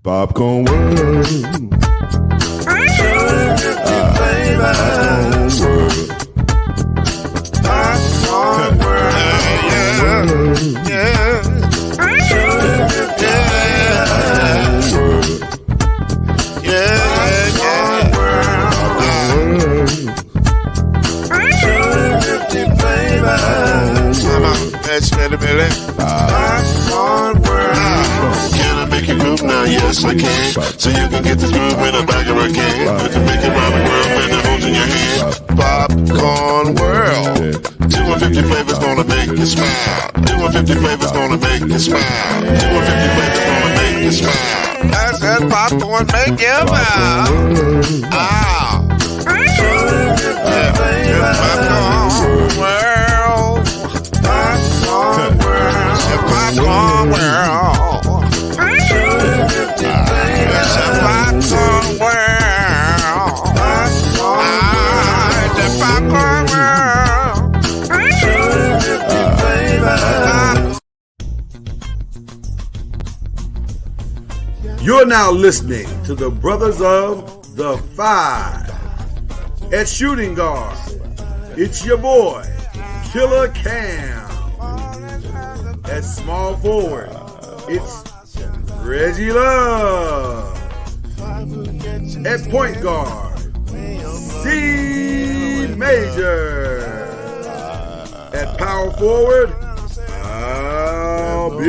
Popcorn World. Popcorn World. Yeah. Can I make you move now? Yes, I can. So you can get this move in a bag of a can. I can make it round the world when it holds in your hand. Popcorn World. 250 flavors gonna make you smile. 250 flavors gonna make you smile. 250 flavors gonna make you smile. I said popcorn make you smile. Ah. 250 flavors. Popcorn World. Popcorn World. Popcorn World. It's a popcorn world. The popcorn world. You're now listening to the Brothers of the Five. At shooting guard, it's your boy, Killer Cam. At small forward, it's Reggie Love. At point guard, C Major. At power forward, Al B.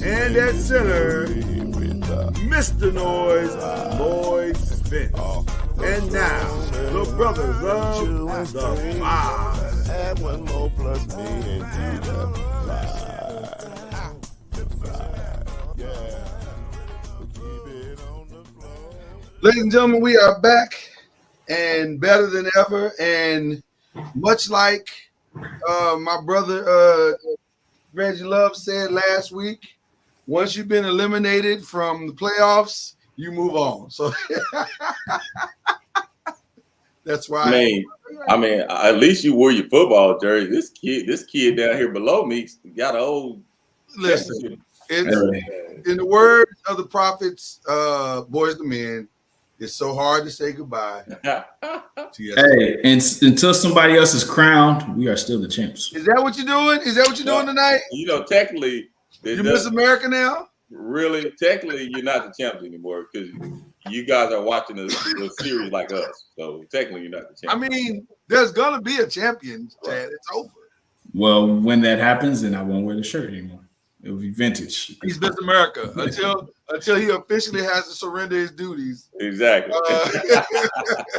And at center, Mr. Noise, Lloyd Spence. And now, the Brothers of the Five. Add one more plus me and you Ladies and gentlemen, we are back and better than ever. And much like my brother Reggie Love said last week, once you've been eliminated from the playoffs, you move on. So that's why. I mean, at least you wore your football jersey. This kid down here below me got an old. Listen, in the words of the prophets, boys to men, it's so hard to say goodbye. Hey, and until somebody else is crowned, we are still the champs. Is that what you're doing? Is that what you're doing tonight? You know, technically, you Miss America now. Really, technically, you're not the champs anymore because you guys are watching a series like us. So technically, you're not the champ. I mean, there's gonna be a champion, Chad. It's over. Well, when that happens, then I won't wear the shirt anymore. It'll be vintage. He's Miss America until he officially has to surrender his duties. Exactly.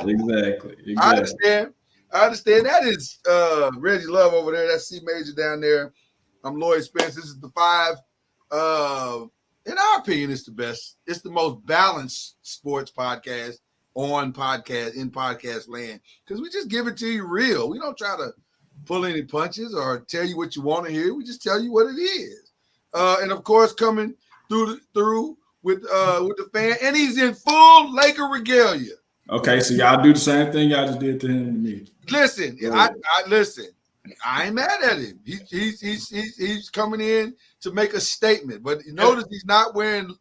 Exactly. I understand. That is Reggie Love over there. That's C Major down there. I'm Lloyd Spence. This is the Five. In our opinion, it's the best. It's the most balanced sports podcast in podcast land because we just give it to you real. We don't try to pull any punches or tell you what you want to hear. We just tell you what it is. And of course, coming through with the fan, and he's in full Laker regalia. Okay, so y'all do the same thing y'all just did to him and me. Listen, I listen. I ain't mad at him. He's coming in to make a statement, but notice he's not wearing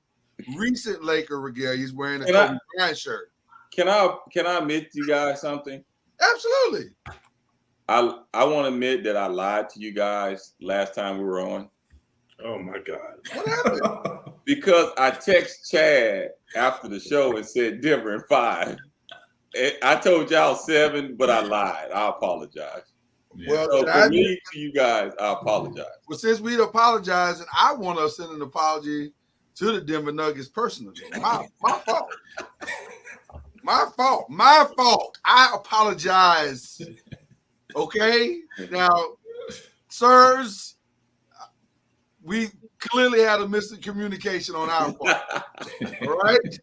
recent Laker regalia. He's wearing a Kobe Bryant shirt. Can I admit to you guys something? Absolutely. I want to admit that I lied to you guys last time we were on. Oh my God. What happened? Because I text Chad after the show and said Denver in 5. I told y'all 7, but I lied. I apologize. Yeah. Well, so for me to you guys, I apologize. Well, since we'd apologized, and I want to send an apology to the Denver Nuggets personally. My fault. My fault. I apologize. Okay? Now, sirs, we clearly had a miscommunication on our part. All right?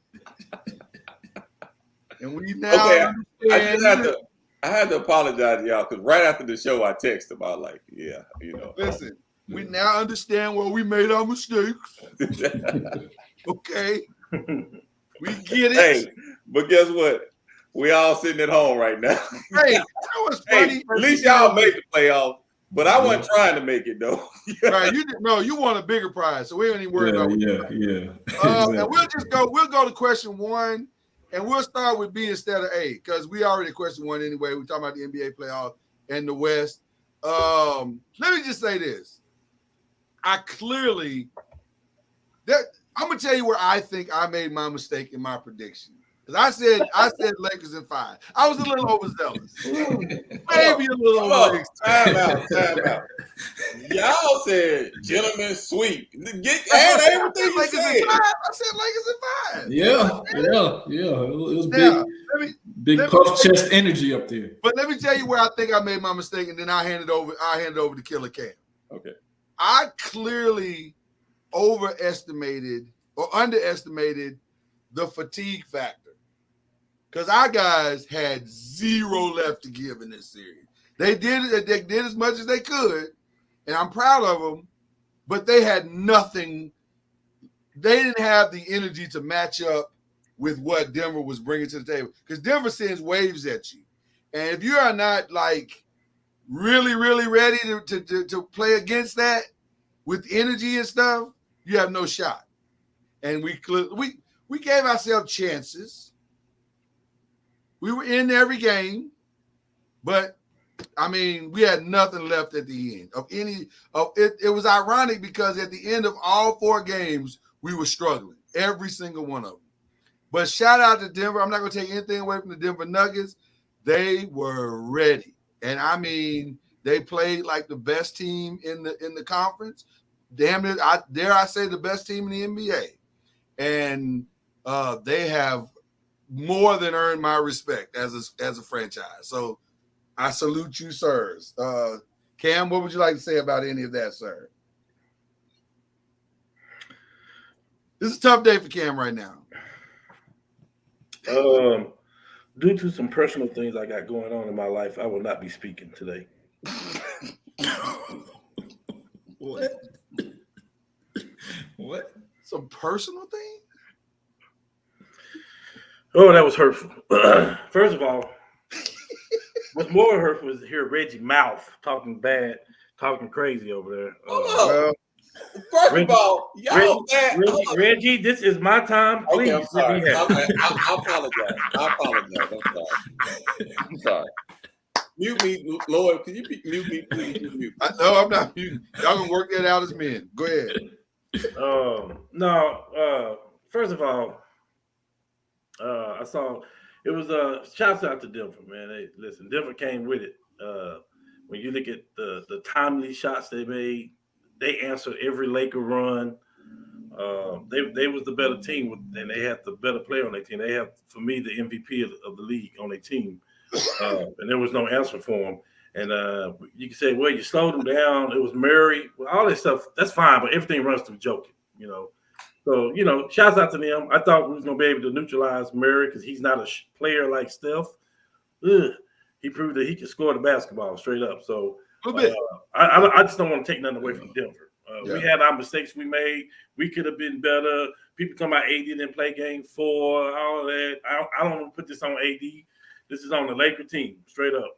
And we now understand. I had to apologize to y'all because right after the show, I texted about Listen, we now understand where we made our mistakes. Okay? We get it. Hey, but guess what? We all sitting at home right now. Hey, you know what's funny? At least y'all made the playoffs. But I wasn't trying to make it though. Right? You want a bigger prize, so we don't even worry about. Yeah. And we'll go to question 1, and we'll start with B instead of A because we already question 1 anyway. We're talking about the NBA playoffs and the West. Let me just say this: I'm gonna tell you where I think I made my mistake in my prediction. Because I said Lakers in 5. I was a little overzealous. Maybe a little overzealous. Time out. Y'all said gentlemen sweep. Add everything you said. I said Lakers in 5. Yeah. It was big puff chest energy up there. But let me tell you where I think I made my mistake, and then I'll hand it over to Killer Cam. Okay. I clearly overestimated or underestimated the fatigue factor. Because our guys had 0 left to give in this series. They did as much as they could, and I'm proud of them, but they had nothing. They didn't have the energy to match up with what Denver was bringing to the table. Because Denver sends waves at you. And if you are not, like, really, really ready to play against that with energy and stuff, you have no shot. And we gave ourselves chances. We were in every game, but I mean, we had nothing left at the end of any of it. It was ironic because at the end of all 4 games, we were struggling, every single one of them. But shout out to Denver. I'm not going to take anything away from the Denver Nuggets. They were ready, and I mean, they played like the best team in the conference. Damn it, dare I say the best team in the NBA, and they have more than earned my respect as a franchise. So I salute you, sirs. Cam, what would you like to say about any of that, sir? This is a tough day for Cam right now. Due to some personal things I got going on in my life, I will not be speaking today. What? Some personal thing? Oh, that was hurtful. First of all, what's more hurtful is to hear Reggie Mouth talking bad, talking crazy over there. First of all, y'all Reggie, this is my time. Please, okay, I'm sorry. I apologize. I'm sorry. Mute me, Lord. Can you mute me, please? Mute. No, I'm not muting. Y'all gonna work that out as men. Go ahead. First of all, I saw it was shouts out to Denver, man. Hey, listen, Denver came with it. When you look at the timely shots they made, they answered every Laker run. They was the better team, and they had the better player on their team. They have, for me, the MVP of the league on their team, and there was no answer for them. And you can say, well, you slowed them down. It was Murray, well, all this stuff. That's fine, but everything runs through joking, you know. So, you know, shouts out to them. I thought we was going to be able to neutralize Murray because he's not a player like Steph. He proved that he can score the basketball straight up. So I just don't want to take nothing away from Denver. We had our mistakes we made. We could have been better. People talking about AD didn't play game 4, all that. I don't want to put this on AD. This is on the Laker team, straight up.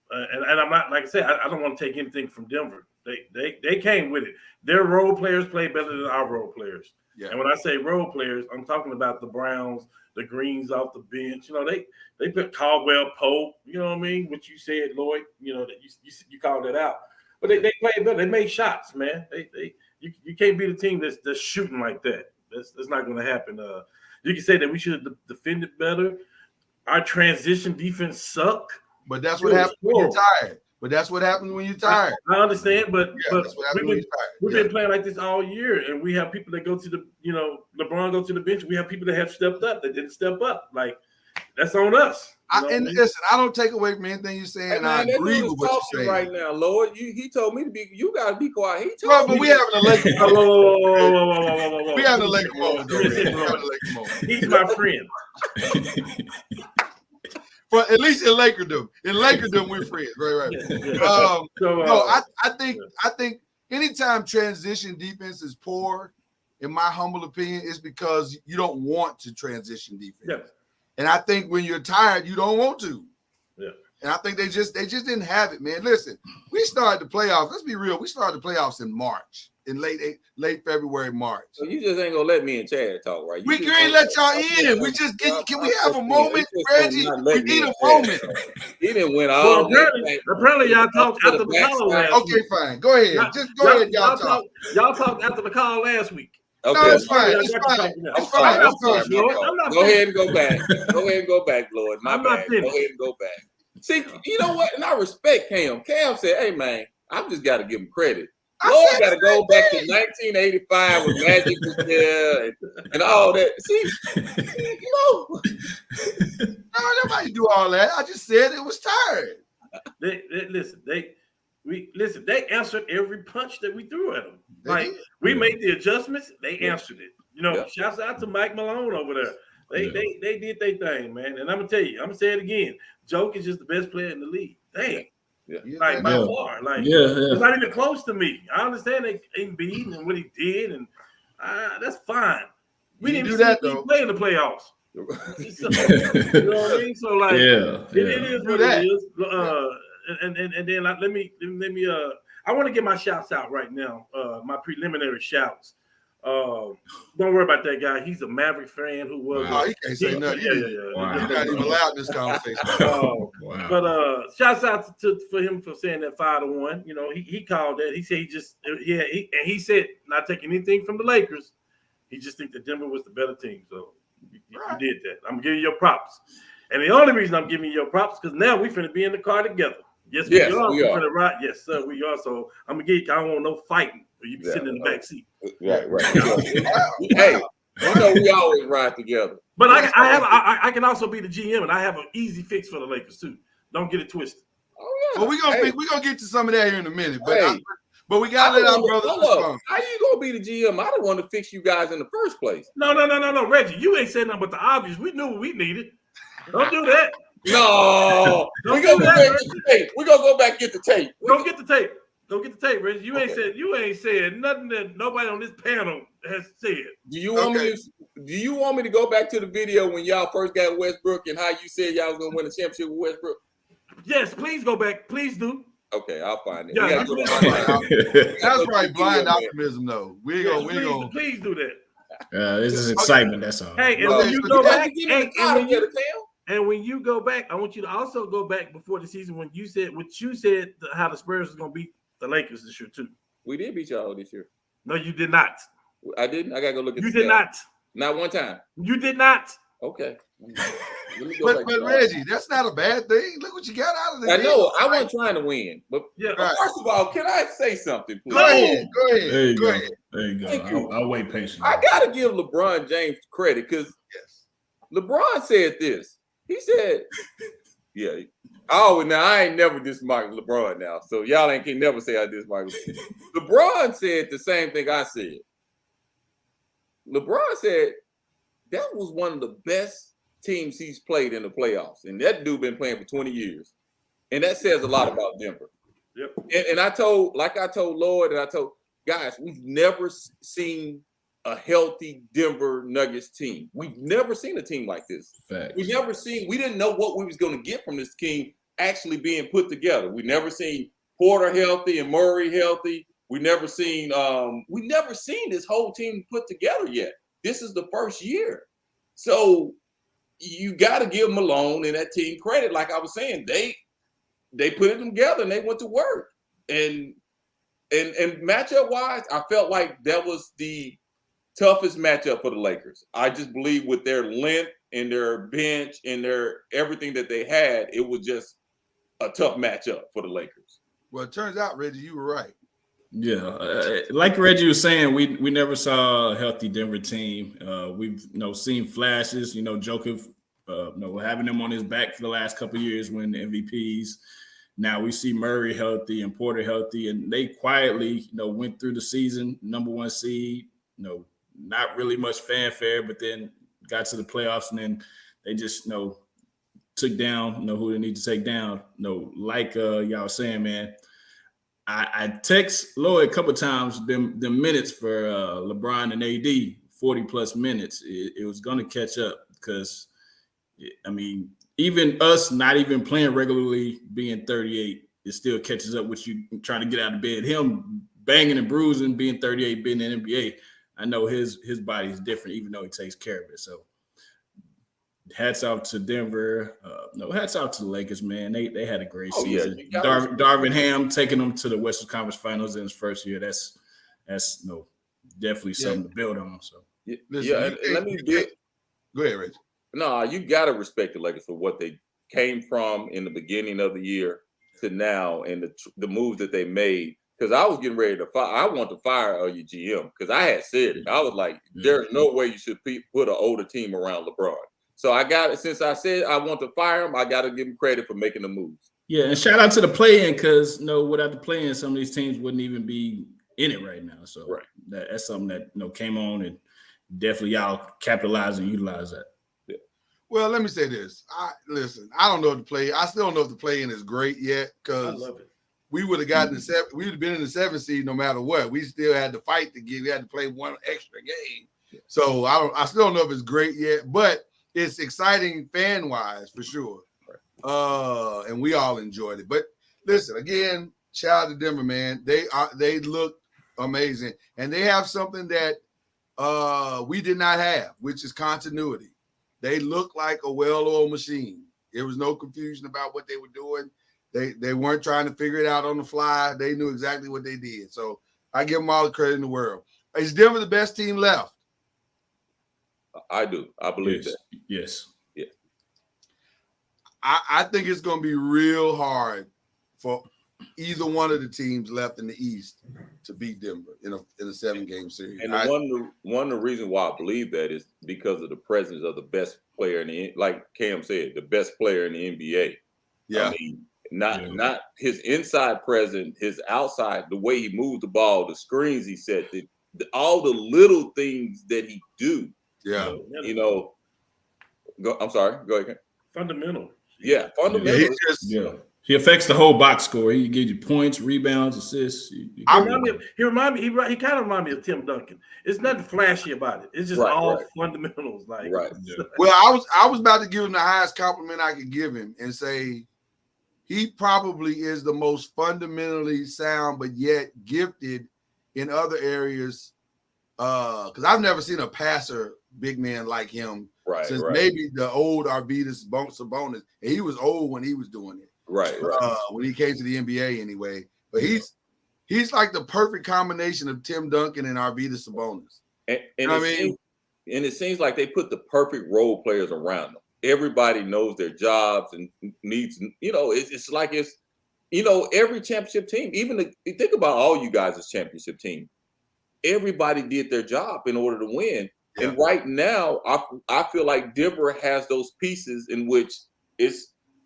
And I'm not, like I said, I don't want to take anything from Denver. They came with it. Their role players play better than our role players. Yeah. And when I say role players, I'm talking about the Browns, the Greens off the bench. You know, they put Caldwell Pope, you know what I mean? What you said, Lloyd, you know, that you called it out. But they played better. They made shots, man. You can't beat a team that's shooting like that. That's not going to happen. You can say that we should have defended better. Our transition defense sucked. But that's what happens when you're tired. But that's what happens when you're tired. I understand, but we've been playing like this all year, and we have people that go to the, you know, LeBron go to the bench. We have people that have stepped up that didn't step up. Like, that's on us. Listen, I don't take away from anything you're saying. And I agree with what you're saying right now, Lord. He told me to be. You gotta be quiet. He told me. But we having a Laker. We having a Laker moment. He's my friend. But at least in Lakerdom, we're friends, right? I think anytime transition defense is poor, in my humble opinion, is because you don't want to transition defense. Yeah. And I think when you're tired, you don't want to. Yeah. And I think they just didn't have it, man. Listen, we started the playoffs. Let's be real. We started the playoffs in March, in late February, March. So you just ain't gonna let me and Chad talk, right? We can't let y'all in. We just can we have a moment, Reggie? We need a moment. He didn't win Well, all. apparently y'all talked after the call last week. Okay, fine. Go ahead. Just go ahead, y'all talk. Y'all talked after the call last week. Okay. No, it's fine. It's fine. It's fine. It's fine. Go ahead and go back. Go ahead and go back, Lord. My I'm not bad. Go finished. ahead and go back. See, you know what? And I respect Cam. Cam said, "Hey, man, I just got to give him credit. Lord got to go back to 1985 when Magic was there and all that. See, No, nobody do all that. I just said it was tired. They answered every punch that we threw at them. They did. We made the adjustments, they answered it. Yeah. Shouts out to Mike Malone over there. They did their thing, man. And I'm gonna tell you, I'm gonna say it again. Joke is just the best player in the league. Dang. Like by far. Like it's not even close to me. I understand they Embiid and what he did, and that's fine. We didn't do that though. Play in the playoffs. You know what I mean? So like it is what it is. And then let me I want to get my shouts out right now. My preliminary shouts. Don't worry about that guy. He's a Maverick fan who was. Oh, he can't say nothing. Yeah. He's not even allowed in this conversation. Wow. But shouts out for him for saying that 5-1. You know, he called that. He said he said not taking anything from the Lakers. He just think that Denver was the better team. So you did that. I'm giving you your props. And the only reason I'm giving you your props because now we finna be in the car together. Yes, we are. We finna ride. Yes, sir, we are. So I'm gonna give you. I don't want no fighting. You be sitting in the back seat. Right. Hey, you know we always ride together. But I can also be the GM, and I have an easy fix for the Lakers too. Don't get it twisted. Oh yeah. Well, we gonna get to some of that here in a minute, but we gotta let our brothers respond. How you gonna be the GM? I don't want to fix you guys in the first place. No, Reggie, you ain't saying nothing but the obvious. We knew what we needed. Don't do that. No, we're gonna go back get the tape. We're gonna go back get the tape. Go get the tape. Go get the tape, Reggie. You ain't said nothing that nobody on this panel has said. Do you want me to go back to the video when y'all first got Westbrook and how you said y'all was gonna win a championship with Westbrook? Yes, please go back. Please do. Okay, I'll find it. Yeah, that's right. Blind optimism, though. We gonna please do that. This is excitement. That's all. Hey, and when you go back, and when you go back, I want you to also go back before the season when you said how the Spurs was gonna beat the Lakers this year too. We did beat y'all this year. No, you did not. I didn't. I gotta go look at. You did not. Not one time. You did not. Okay. But Reggie, that's not a bad thing. Look what you got out of the I game. know. I wasn't trying to win, but yeah. First of all, can I say something, please? Go ahead. There you go. Thank you. I'll wait patiently. I gotta give LeBron James credit because LeBron said this. He said, "Yeah, now I ain't never diss Michael LeBron now, so y'all can never say I diss Michael." LeBron said the same thing I said. LeBron said that was one of the best teams he's played in the playoffs, and that dude been playing for 20 years, and that says a lot about Denver. Yep. And I told Lloyd, and I told guys, we've never seen a healthy Denver Nuggets team. We've never seen a team like this. Facts. We didn't know what we was going to get from this team actually being put together. We never seen Porter healthy and Murray healthy. We never seen this whole team put together yet. This is the first year. So you got to give Malone and that team credit. Like I was saying, they put it together and they went to work. And matchup wise, I felt like that was the toughest matchup for the Lakers. I just believe with their length and their bench and their everything that they had, it was just a tough matchup for the Lakers. Well, it turns out, Reggie, you were right. Yeah, like Reggie was saying, we never saw a healthy Denver team. We've seen flashes. Joker, having him on his back for the last couple of years, winning MVPs. Now we see Murray healthy and Porter healthy, and they quietly, went through the season number 1 seed. Not really much fanfare, but then got to the playoffs, and then they just took down who they need to take down. Like y'all saying, man. I text Lloyd a couple of times the minutes for LeBron and AD, 40 plus minutes. It was going to catch up because I mean, even us not even playing regularly, being 38, it still catches up with you trying to get out of bed. Him banging and bruising, being 38, being in the NBA, I know his body is different, even though he takes care of it. So hats off to Denver. Hats off to the Lakers, man. They had a great season. Yeah, Darvin Ham taking them to the Western Conference Finals in his first year. That's definitely something to build on. So Listen, let me be. Go ahead, Rich. No, you got to respect the Lakers for what they came from in the beginning of the year to now, and the moves that they made. Because I was getting ready to fire. I want to fire your GM because I had said it. I was like, "There's no way you should put an older team around LeBron." So I got it. Since I said I want to fire him, I got to give him credit for making the moves. Yeah, and shout out to the play-in because without the play-in, some of these teams wouldn't even be in it right now. So that's something that came on, and definitely y'all capitalize and utilize that. Yeah. Well, let me say this. I don't know if I still don't know if the play-in is great yet because I love it. we would have gotten we would have been in the 7th seed no matter what. We still had to fight to get. We had to play one extra game. So I still don't know if it's great yet, but it's exciting fan-wise for sure. And we all enjoyed it. But listen, again, shout out to Denver, man. They look amazing. And they have something that we did not have, which is continuity. They look like a well-oiled machine. There was no confusion about what they were doing. They weren't trying to figure it out on the fly. They knew exactly what they did. So I give them all the credit in the world. Is Denver the best team left? I do. I believe that. Yes. Yeah. I think it's going to be real hard for either one of the teams left in the East to beat Denver in a 7-game series. And one of the reasons why I believe that is because of the presence of the best player in the, like Cam said, the best player in the NBA. Yeah. I mean, not his inside presence, his outside, the way he moved the ball, the screens he set, all the little things that he do. Yeah. I'm sorry. Go ahead. Fundamental. Yeah, fundamental. He affects the whole box score. He gives you points, rebounds, assists. He kind of remind me of Tim Duncan. It's nothing flashy about it. It's just all fundamentals. Well, I was about to give him the highest compliment I could give him and say he probably is the most fundamentally sound, but yet gifted in other areas. Because I've never seen a passer big man like him since maybe the old Arvydas Sabonis, and he was old when he was doing it. Right. When he came to the NBA anyway. But he's like the perfect combination of Tim Duncan and Arvydas Sabonis. And it seems like they put the perfect role players around them. Everybody knows their jobs and needs, it's like every championship team, think about all you guys as championship team. Everybody did their job in order to win. Yeah. And right now, I feel like Denver has those pieces in which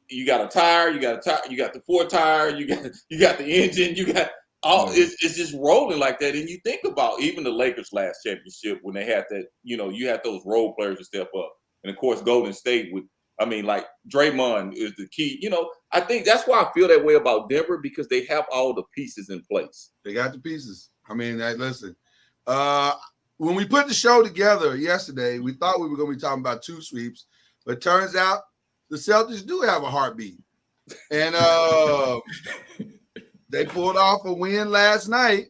you got a tire, you got the 4-tire, you got the engine, you got all. It's just rolling like that. And you think about even the Lakers' last championship when they had that, you had those role players to step up, and of course Golden State like Draymond is the key. I think that's why I feel that way about Denver because they have all the pieces in place. They got the pieces. Listen. When we put the show together yesterday, we thought we were going to be talking about 2 sweeps, but it turns out the Celtics do have a heartbeat. And they pulled off a win last night.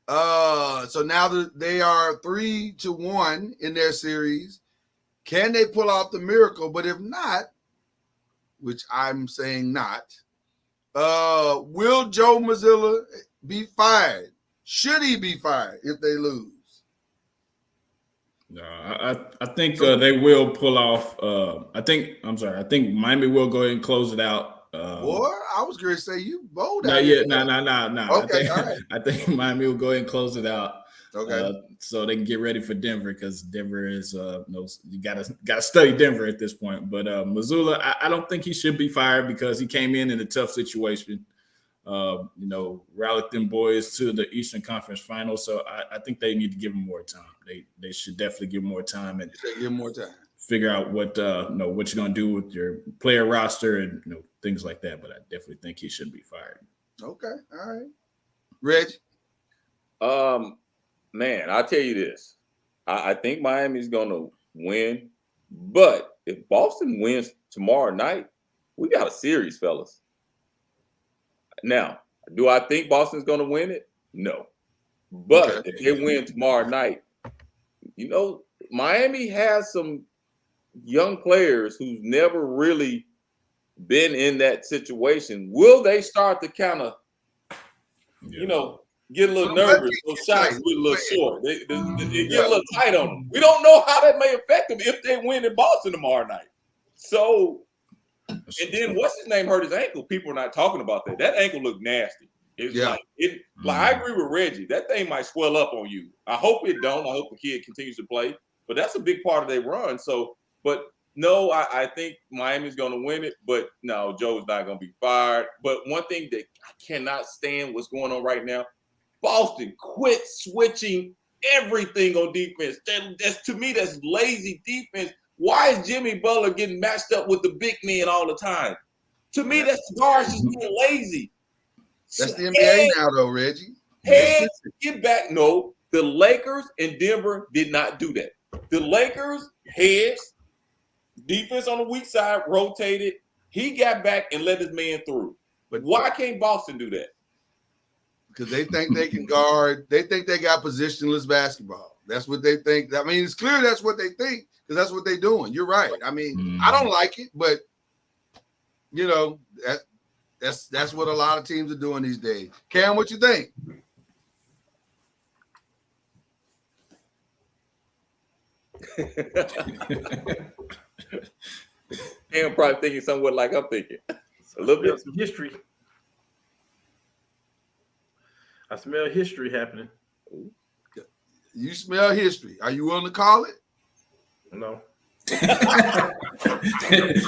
So now they are 3-1 in their series. Can they pull off the miracle? But if not, which I'm saying not, will Joe Mazzulla be fired? Should he be fired if they lose? No, I think they will pull off. I think Miami will go ahead and close it out. Boy, I was going to say you bold. No. Okay, I think Miami will go ahead and close it out. Okay. So they can get ready for Denver because Denver is you gotta study Denver at this point. But Mazzulla, I don't think he should be fired because he came in a tough situation. Rallied them boys to the Eastern Conference Finals. So I think they need to give him more time. They should definitely give him more time and give him more time. Figure out what you're gonna do with your player roster and things like that. But I definitely think he should be fired. Okay, all right, Reg. Man, I'll tell you this. I think Miami's gonna win But if Boston wins tomorrow night, we got a series, fellas. Now, do I think Boston's going to win it? No. But if they win tomorrow night, you know, Miami has some young players who's never really been in that situation. Will they start to kind of, you know, get a little nervous? Those shots get a little short. They get a little tight on them. We don't know how that may affect them if they win in Boston tomorrow night. So, and then what's his name hurt his ankle? People are not talking about that. That ankle looked nasty. It's like I agree with Reggie. That thing might swell up on you. I hope it don't. I hope the kid continues to play. But that's a big part of their run. So, but no, I think Miami's going to win it. But no, Joe's not going to be fired. But one thing that I cannot stand what's going on right now, Boston, quit switching everything on defense. That's to me, that's lazy defense. Why is Jimmy Butler getting matched up with the big men all the time? To me, that's guards just being lazy. That's the NBA now, though, Reggie. Get back. No, the Lakers and Denver did not do that. The Lakers heads, defense on the weak side, rotated. He got back and let his man through. But why can't Boston do that? Because they think they can guard. They think they got positionless basketball. That's what they think. I mean, it's clear that's what they think because that's what they're doing. You're right. I mean, I don't like it, but, you know, that's what a lot of teams are doing these days. Cam, what you think? Cam probably thinking somewhat like I'm thinking. A little bit. Some history. I smell history happening. You smell history. Are you willing to call it? No.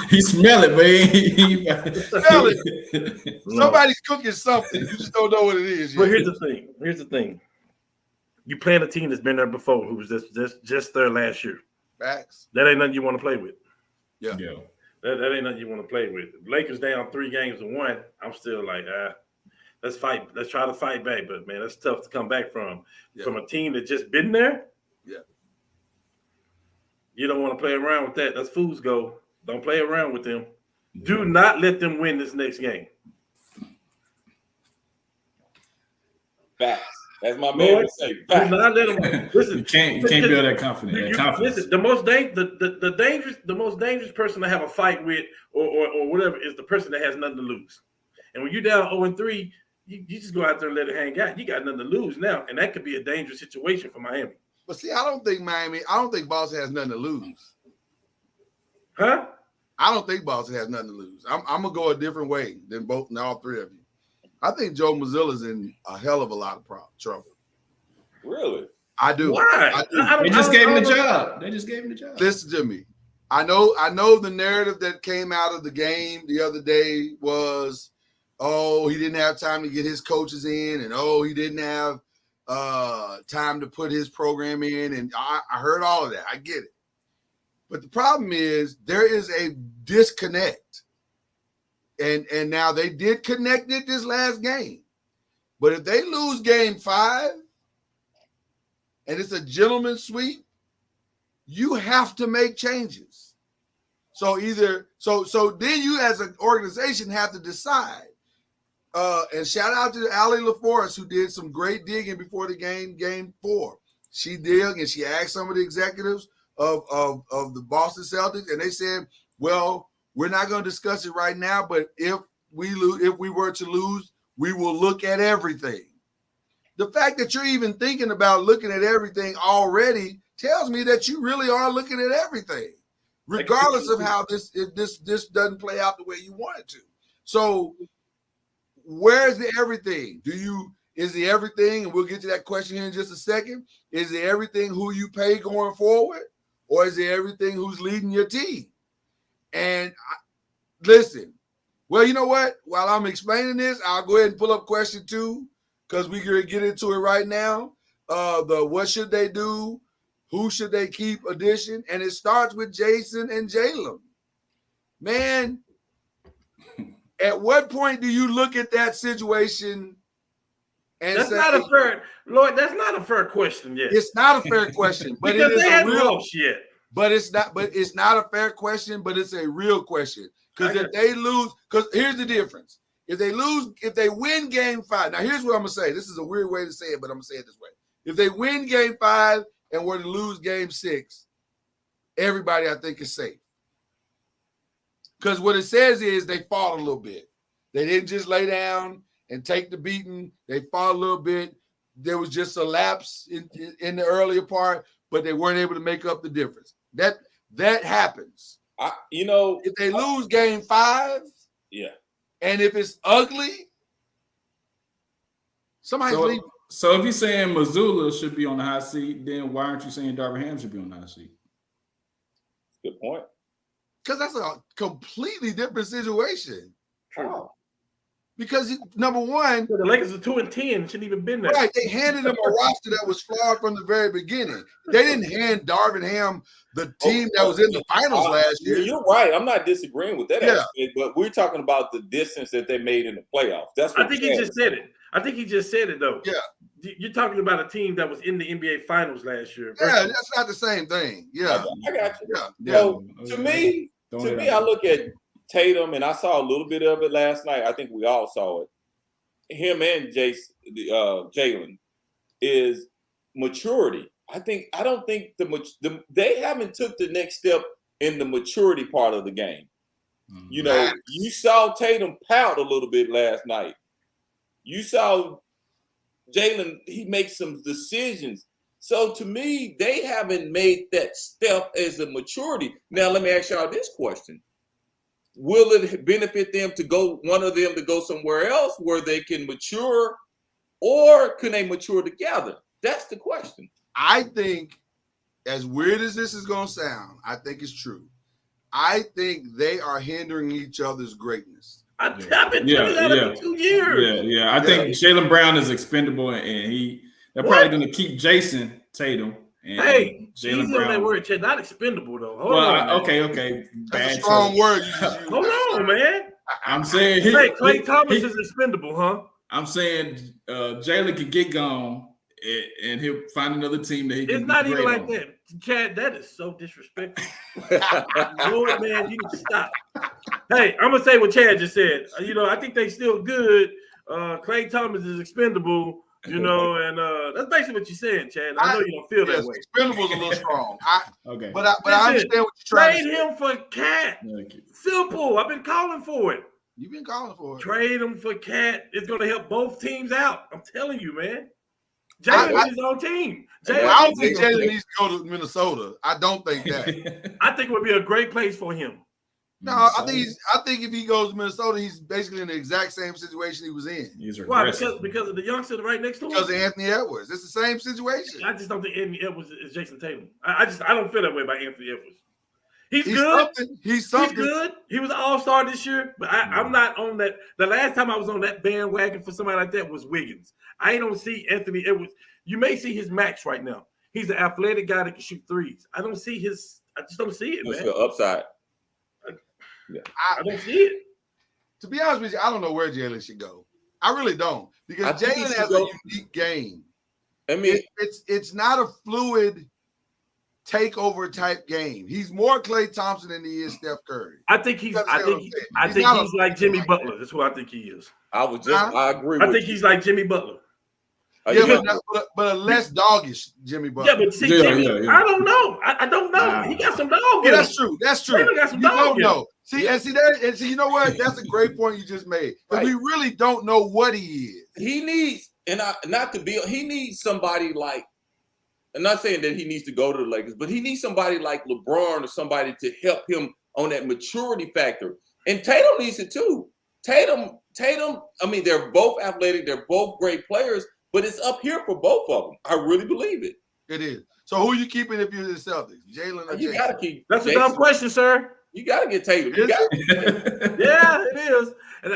He smell it, man. Smell it. No. Somebody's cooking something. You just don't know what it is yet. But here's the thing. You playing a team that's been there before, who was just there last year. Facts. That ain't nothing you want to play with. Yeah. That ain't nothing you want to play with. Lakers down 3-1. I'm still like, let's fight. Let's try to fight back. But man, that's tough to come back from a team that just been there. Yeah. You don't want to play around with that. That's fool's gold. Don't play around with them. Do not let them win this next game. Facts. That's my man would say. Facts. Do not let them listen. You can't build that confidence. Listen, the most dangerous person to have a fight with or whatever is the person that has nothing to lose. And when you're down 0-3, you just go out there and let it hang out. You got nothing to lose now, and that could be a dangerous situation for Miami. But see, I don't think Boston has nothing to lose. Huh? I don't think Boston has nothing to lose. I'm gonna go a different way than all three of you. I think Joe Mazzulla's in a hell of a lot of trouble. Really? I do. Why? I do. They just gave him the job. They just gave him the job. Listen to me. I know the narrative that came out of the game the other day was, oh, he didn't have time to get his coaches in, and oh, he didn't have time to put his program in. And I heard all of that. I get it. But the problem is there is a disconnect. And now they did connect it this last game. But if they lose game 5 and it's a gentleman's sweep, you have to make changes. So then you as an organization have to decide. And shout out to Allie LaForest, who did some great digging before the game 4. She did, and she asked some of the executives of the Boston Celtics, and they said, well, we're not going to discuss it right now, but if we were to lose, we will look at everything. The fact that you're even thinking about looking at everything already tells me that you really are looking at everything, regardless of how this doesn't play out the way you want it to. So where's the everything? Is the everything, and we'll get to that question here in just a second, is it everything who you pay going forward, or is it everything who's leading your team? And listen, well, you know what? While I'm explaining this, I'll go ahead and pull up question 2 because we're going to get into it right now. The what should they do? Who should they keep edition? And it starts with Jason and Jalen. Man, at what point do you look at that situation and that's say, not a fair question yet. It's not a fair question, but because it is they a haven't real lost yet. But it's not a fair question, but it's a real question. Because if they lose, because here's the difference. If they win game 5, now here's what I'm gonna say. This is a weird way to say it, but I'm gonna say it this way. If they win game 5 and were to lose game 6, everybody I think is safe. Because what it says is they fought a little bit. They didn't just lay down and take the beating. They fought a little bit. There was just a lapse in the earlier part, but they weren't able to make up the difference. That happens. If they lose game 5, yeah, and if it's ugly, somebody's leaving. So if you're saying Missoula should be on the hot seat, then why aren't you saying Darvin Ham should be on the hot seat? Good point. Because that's a completely different situation. How? Because number one, the Lakers are 2-10, shouldn't even been there. Right, they handed him a roster that was flawed from the very beginning. They didn't hand Darvin Ham the team that was in the finals last year. You're right. I'm not disagreeing with that aspect, but we're talking about the distance that they made in the playoffs. That's what I think he just said it. I think he just said it though. Yeah, you're talking about a team that was in the NBA finals last year. Yeah, that's not the same thing. Yeah, I got you. Yeah. So to me, I look at Tatum, and I saw a little bit of it last night. I think we all saw it. Him and Jalen is maturity. I don't think they haven't took the next step in the maturity part of the game. Mm-hmm. You saw Tatum pout a little bit last night. You saw Jalen, he makes some decisions. So to me, they haven't made that step as a maturity. Now, let me ask y'all this question. Will it benefit them one of them to go somewhere else where they can mature, or can they mature together? That's the question. I think, as weird as this is going to sound, I think it's true. I think they are hindering each other's greatness. I've been telling that for 2 years. Yeah. I think Jaylen Brown is expendable, and they're probably going to keep Jason Tatum. And Jaylen Brown. That word, not expendable though. Hold on. Okay. That's a strong word. Hold on, man. I'm saying Klay Thomas is expendable, huh? I'm saying Jaylen could get gone, and he'll find another team that he can. It's not even like that, Chad. That is so disrespectful. Lord, man, you need to stop. Hey, I'm gonna say what Chad just said. I think they still good. Klay Thomas is expendable. And that's basically what you're saying, Chad. I know you don't feel that way. Expendable's a little strong. But I understand what you're trying to say. Trade him for Cat. Simple. I've been calling for it. You've been calling for it. Trade him for Cat. It's going to help both teams out. I'm telling you, man. Jalen is his own team. I don't think Jalen needs to go to Minnesota. I don't think that. I think it would be a great place for him. No, I think if he goes to Minnesota, he's basically in the exact same situation he was in. Why? Because of the youngster right next to him? Because of Anthony Edwards. It's the same situation. I just don't think Anthony Edwards is Jason Tatum. I don't feel that way about Anthony Edwards. He's good. He's something. He's good. He was an all-star this year, but I'm not on that. The last time I was on that bandwagon for somebody like that was Wiggins. I don't see Anthony Edwards. You may see his max right now. He's an athletic guy that can shoot threes. I just don't see it, man. What's the upside? Yeah. I don't see it. To be honest with you, I don't know where Jalen should go. I really don't, because Jalen has a unique game. I mean, it's not a fluid takeover type game. He's more Klay Thompson than he is Steph Curry. I think he's like Jimmy Butler. That's what I think he is. I agree. I think he's like Jimmy Butler. Yeah, but a less doggish Jimmy Butler. Yeah, but see, Jimmy, I don't know. I don't know. He got some dog. Yeah, that's true. That's true. He got some dog. You don't know. See, you know what? That's a great point you just made. Because we really don't know what he is. He needs, he needs somebody like, I'm not saying that he needs to go to the Lakers, but he needs somebody like LeBron or somebody to help him on that maturity factor. And Tatum needs it too. Tatum, I mean, they're both athletic. They're both great players. But it's up here for both of them. I really believe it. It is. So who are you keeping if you're the Celtics? Jalen or You Jason? got to keep. That's a dumb question, sir. You got to get Tatum. Yeah, it is. And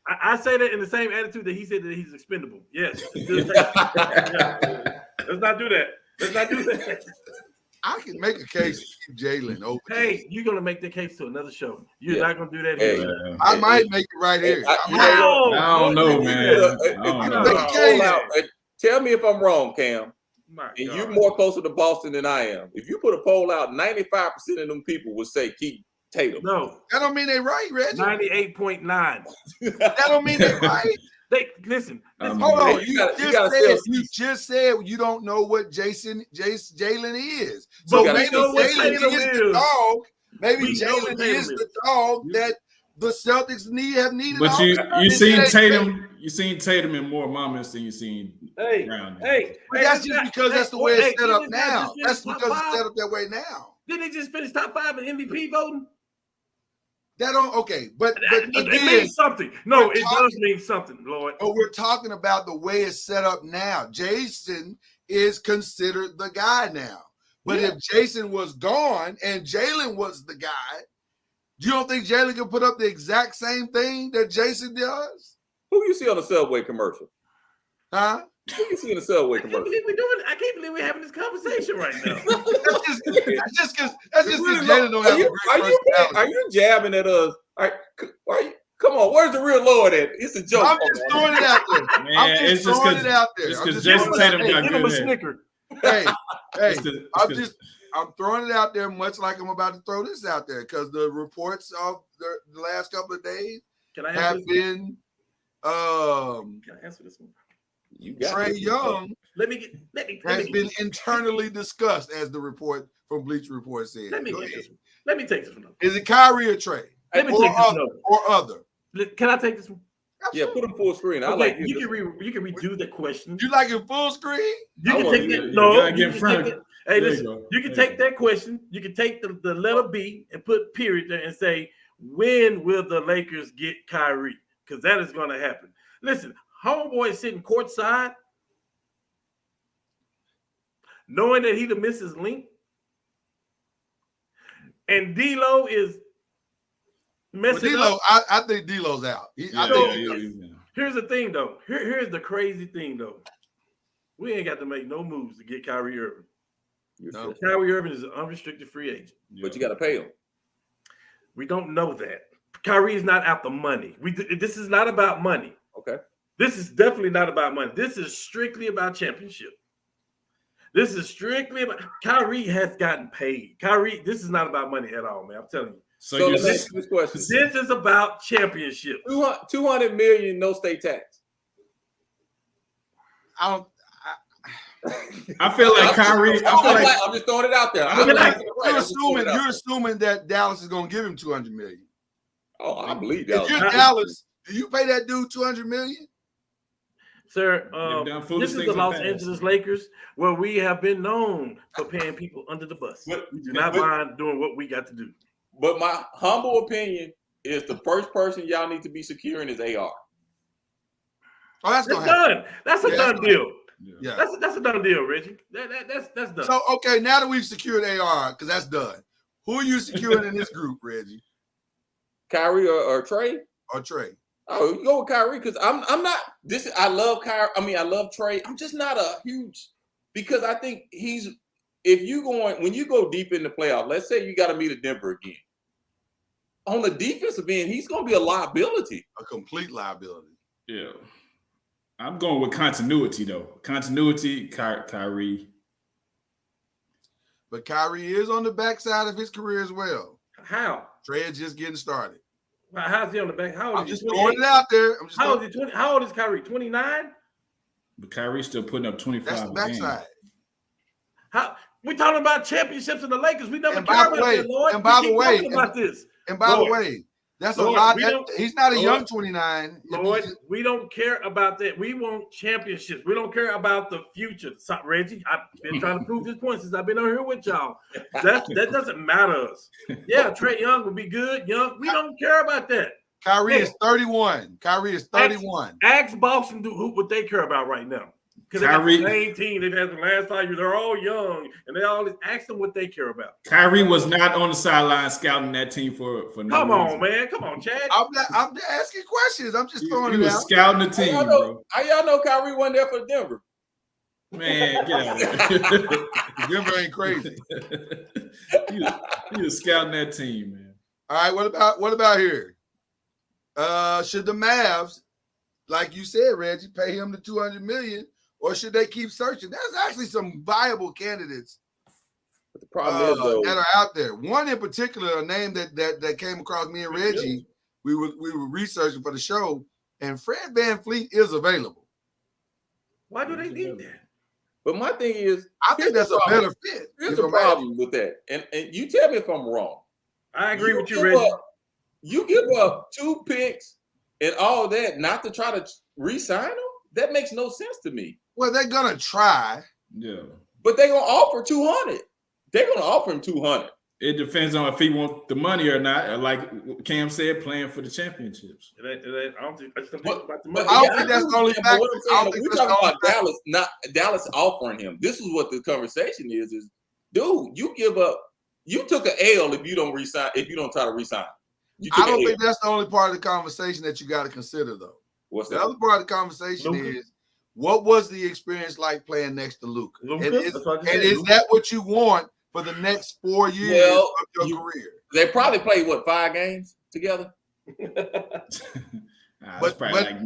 I say that in the same attitude that he said that he's expendable. Yes. Let's not do that. I can make a case to keep Jalen over. Hey, you're gonna make the case to another show. You're not gonna do that here. I might make it right here. I don't know, man. Tell me if I'm wrong, Cam. My and God. you're more closer to Boston than I am. If you put a poll out, 95% of them people would say keep Tatum. No, That don't mean they right, Reggie. 98.9. That don't mean they right. They listen. Um, Hold on, Hey, you you gotta sell just said you don't know what Jalen is. But So we maybe know what Jalen Tatum is the is. dog. Maybe We know what Jalen Tatum is is. the dog that the Celtics have needed. but all you time. seen They- Tatum. You seen Tatum in more moments than you seen Hey, Brown. hey, But that's just because that's the way it's set up now. That's because it's set up that way now. Didn't he just finish top 5 in MVP voting? That don't okay, but It again, means something. No, we're it talking- does mean something, Lord. but we're talking about the way it's set up now. Jason is considered the guy now. But if Jason was gone and Jalen was the guy, you don't think Jalen can put up the exact same thing that Jason does? Who you see on the Subway commercial? Huh? Who you see in the Subway I can't commercial? believe we're doing it. I can't believe we're having this conversation right now. That's just because Really, Jalen don't have a great personality. are you jabbing at us? Come on, where's the real Lord at? It's a joke. I'm just throwing it out there. Man, I'm it's just just throwing it out there. it's I'm because just Jason throwing it out Tatum there. got Give him good a hair. snicker. Hey, It's 'cause- I'm throwing it out there much like I'm about to throw this out there because the reports of the last couple of days Can I have answer this? been Can I answer this one? You got Trey this. Young Let me get has been internally discussed, as the report from Bleacher Report said. Let me Go get ahead. this one. Let me take this one. Is it Kyrie or Trey? Let me Or take this other, one. or other? Can I take this one? Yeah, put them full screen. I Okay, like you this. can redo the question. You like it full screen? You I can want take you that. to- No, you gotta get you in can front take of- that. Hey, there you listen. go. You can There you take that question. You can take the letter B and put period there and say, when will the Lakers get Kyrie? Because that is going to happen. Listen, homeboy is sitting courtside, knowing that he to miss his link, and D'Lo is But messing D'Lo, up. I think D'Lo's out. I Yeah, think yeah. Here's the thing, though. Here's the crazy thing, though. We ain't got to make no moves to get Kyrie Irving. No. Kyrie Irving is an unrestricted free agent. But you got to pay them. We don't know that. Kyrie is not out the money. This is not about money. Okay. This is definitely not about money. This is strictly about championship. This is strictly about Kyrie has gotten paid. Kyrie, this is not about money at all, man. I'm telling you. So So let me you ask you this question: This is about championship. 200 million, no state tax. I don't. I feel like Kyrie. I feel like I'm just throwing it out there. I mean, I'm like, just you're throwing it out you're there. assuming that Dallas is going to give him $200 million. Oh, I believe If that. you're Dallas, do you pay that dude $200 million? Sir, They've done foolish this is things the in the Los past. Angeles Lakers, where we have been known for paying people under the bus. But- We do not but- mind doing what we got to do. But my humble opinion is the first person y'all need to be securing is AR. Oh, that's That's going to happen. done. That's a Yeah, done that's deal. Yeah. That's a done deal, Reggie. That's done. So, okay, now that we've secured AR, because that's done, who are you securing in this group, Reggie Kyrie or Trey? or Trey? Oh, you go with Kyrie because I'm not this. I love Kyrie. I mean, I love Trey. I'm just not a huge because I think he's if you going when you go deep in the playoff. Let's say you got to meet a Denver again. On the defensive end, he's going to be a liability. A complete liability. Yeah. I'm going with continuity though. Continuity, Kyrie. But Kyrie is on the backside of his career as well. How? Trey is just getting started. How's he on the back? How old I'm is just he? throwing it out there. I'm just How old throwing, is he? 20? How old is Kyrie? 29? But Kyrie's still putting up 25 that's the a game. backside. How? We talking about championships in the Lakers. We never And care by the about way- that, Lord. and by We the keep way- talking about this. And by Lord. the way, that's Lord, a lot. we don't- He's not a young Lord. 29. If Lord, he's- we don't care about that. We want championships. We don't care about the future. So, Reggie, I've been trying to prove this point since I've been on here with y'all. That doesn't matter to us. Yeah, Trey Young will be good. Young, we don't care about that. Kyrie is 31. Kyrie is 31. Ask Boston what they care about right now. Because they Kyrie- got the same team they've had the last 5 years. They're all young, and they all ask them what they care about. Kyrie was not on the sideline scouting that team for no Come on, reason. man. Come on, Chad. I'm asking questions. I'm just He throwing was it out. scouting the team, bro. How y'all know Kyrie wasn't there for Denver? Man, get out of here. Denver ain't crazy. he was scouting that team, man. All right, what about here? Should the Mavs, like you said, Reggie, pay him the $200 million, or should they keep searching? There's actually some viable candidates But the problem is though, that are out there. One in particular, a name that came across me and Reggie. We were researching for the show, and Fred VanVleet is available. Why do they need that? but my thing is, I think that's a better fit. here's if the I'm honest. problem with that, and you tell me if I'm wrong. I agree with you, give Reggie. you give up 2 picks and all that not to try to re-sign them? That makes no sense to me. Well, they're gonna try. Yeah. But they're gonna offer 200. They're gonna offer him 200. It depends on if he wants the money or not. Like Cam said, playing for the championships. I don't think it's But- about the But money. I don't yeah, think that's agree the only with that, but factor. what I'm I saying, don't think we're that's talking the about only Dallas, not Dallas offering him. This is what the conversation is dude, you give up, you took an L if you don't resign, if you don't try to resign. You took I don't an think L. that's the only part of the conversation that you got to consider, though. What's The that? other part of the conversation Luka. is what was the experience like playing next to Luka? Luka? And is, That's what I just and said, is Luka. that what you want for the next 4 years Well, of your career? They probably played 5 games together? It's But probably like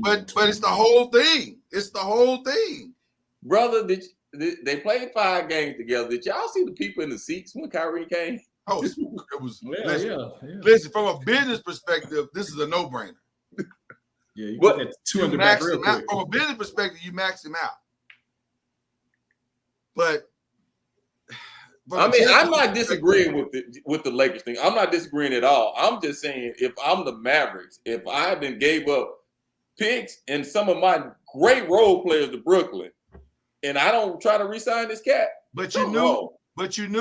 it's the whole thing. It's the whole thing. Brother, they played 5 games together. Did y'all see the people in the seats when Kyrie came? Oh, it was. Yeah. Listen, from a business perspective, this is a no-brainer. Yeah, you But get that You 200 back max real him out. quick. From a business perspective, you max him out. But I mean, I'm not disagreeing with the Lakers thing. I'm not disagreeing at all. I'm just saying, if I'm the Mavericks, if I then gave up picks and some of my great role players to Brooklyn, and I don't try to re-sign this cat, But you come knew,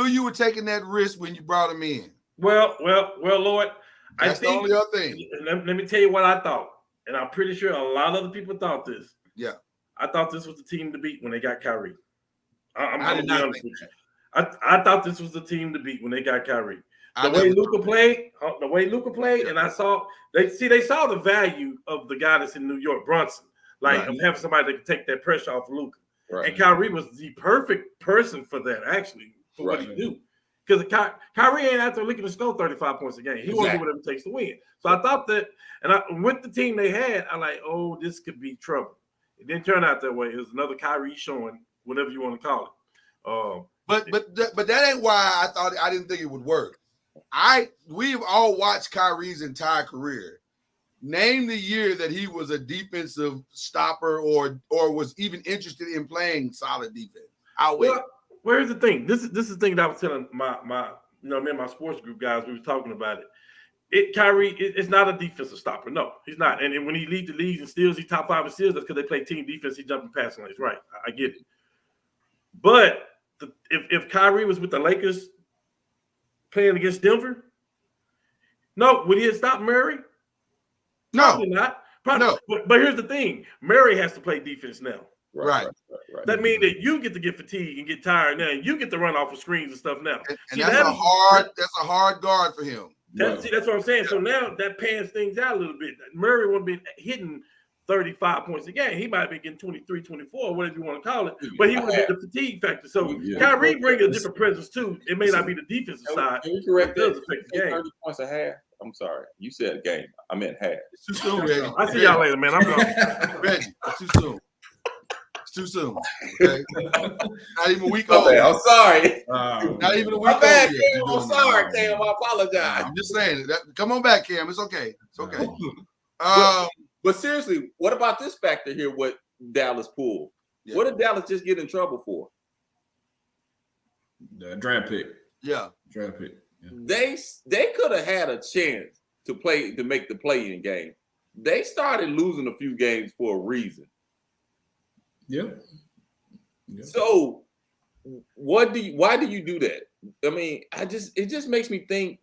on. you were taking that risk when you brought him in. Well, Lord, I That's the think. only other thing. Let me tell you what I thought, and I'm pretty sure a lot of other people thought this. Yeah. I thought this was the team to beat when they got Kyrie. I'm I gonna did be not honest think with you. I thought this was the team to beat when they got Kyrie. I The way never- Luka played, and I saw they saw the value of the guy that's in New York, Brunson, like Right. of having somebody that could take that pressure off of Luka. Right. And Kyrie was the perfect person for that, actually, for what he Right. do. Because Kyrie ain't out there looking to score 35 points a game. He want to do Exactly. whatever it takes to win. So I thought that, and with the team they had, I like, oh, this could be trouble. It didn't turn out that way. It was another Kyrie showing, whatever you want to call it. But that ain't why I didn't think it would work. We've all watched Kyrie's entire career. Name the year that he was a defensive stopper or was even interested in playing solid defense. Well, where's the thing? This is the thing that I was telling my me and my sports group guys. We were talking about it. Kyrie is not a defensive stopper. No, he's not. And when he leads the league and steals, he's top 5 in steals. That's because they play team defense. He's jumping passing lanes. Right, I get it. But if Kyrie was with the Lakers playing against Denver, no, would he have stopped Murray? No, Probably not. Probably. No. But here's the thing: Murray has to play defense now. Right. That means that you get to get fatigued and get tired now. You get to run off of screens and stuff now. and See, that's a hard guard for him. That's what I'm saying. So now that pans things out a little bit. Murray won't be hitting 35 points a game. He might be getting 23, 24, whatever you want to call it. But he would get the fatigue factor. So Kyrie brings a different presence too. It may not be the defensive side. Can we correct It does that? affect the game. 30 points a half. I'm sorry. You said a game. I meant half. It's too soon, Reggie. I see y'all later, man. I'm gone. Reggie, it's too soon. It's too soon. Okay? Not even a week Okay, old. I'm sorry. Not even a week My old. bad, yet. Cam. You're I'm doing sorry, that. Cam. I apologize. I'm just saying that. Come on back, Cam. It's okay. It's okay. But seriously, what about this factor here? What Dallas pulled? Yeah. What did Dallas just get in trouble for? The draft pick. Yeah. Draft pick. Yeah. They could have had a chance to make the play-in game. They started losing a few games for a reason. Yep. So why do you do that? I mean, it just makes me think,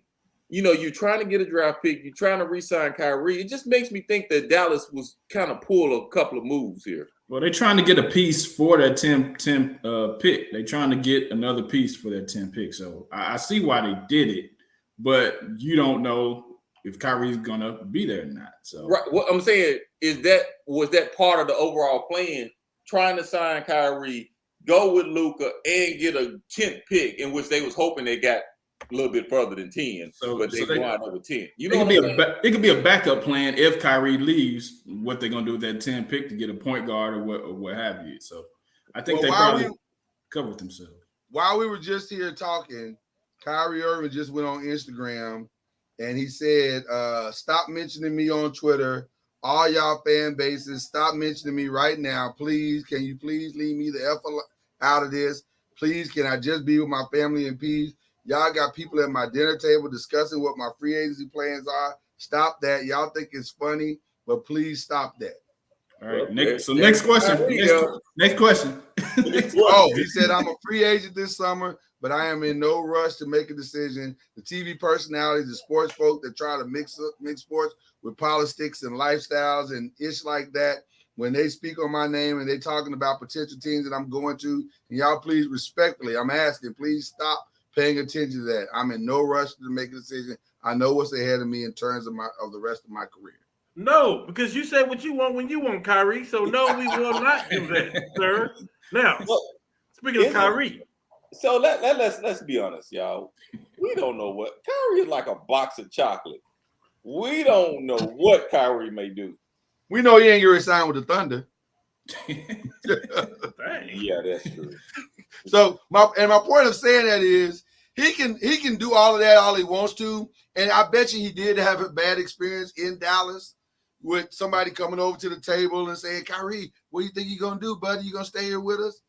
you're trying to get a draft pick, you're trying to re-sign Kyrie. It just makes me think that Dallas was kind of pull a couple of moves here. Well, they're trying to get a piece for that 10 pick. They're trying to get another piece for that 10 pick. So I see why they did it, but you don't know if Kyrie's gonna be there or not. So Right. What I'm saying is was that part of the overall plan, trying to sign Kyrie, go with Luka, and get a 10th pick, in which they was hoping they got a little bit further than 10, but they wound up with 10. You know, it could be a backup plan if Kyrie leaves. What they're gonna do with that 10 pick to get a point guard or what have you. So I think Well, they probably covered themselves. While we were just here talking, Kyrie Irving just went on Instagram and he said, stop mentioning me on Twitter. All y'all fan bases, stop mentioning me right now. Please, can you please leave me the F out of this? Please, can I just be with my family in peace? Y'all got people at my dinner table discussing what my free agency plans are. Stop that. Y'all think it's funny, but please stop that. All right. Okay. Next question. Next question. Oh, he said, I'm a free agent this summer, but I am in no rush to make a decision. The TV personalities, the sports folk that try to mix sports with politics and lifestyles and ish like that, when they speak on my name and they're talking about potential teams that I'm going to, and y'all please respectfully, I'm asking, please stop paying attention to that. I'm in no rush to make a decision. I know what's ahead of me in terms of the rest of my career. No, because you said what you want when you want, Kyrie. So no, we will not do that, sir. Now, speaking of Kyrie. So let's be honest, y'all. We don't know what Kyrie is like a box of chocolate. We don't know what Kyrie may do. We know he ain't gonna sign with the Thunder. Yeah, that's true. So my point of saying that is he can do all of that all he wants to, and I bet you he did have a bad experience in Dallas with somebody coming over to the table and saying, Kyrie, what do you think you're gonna do, buddy? You gonna stay here with us?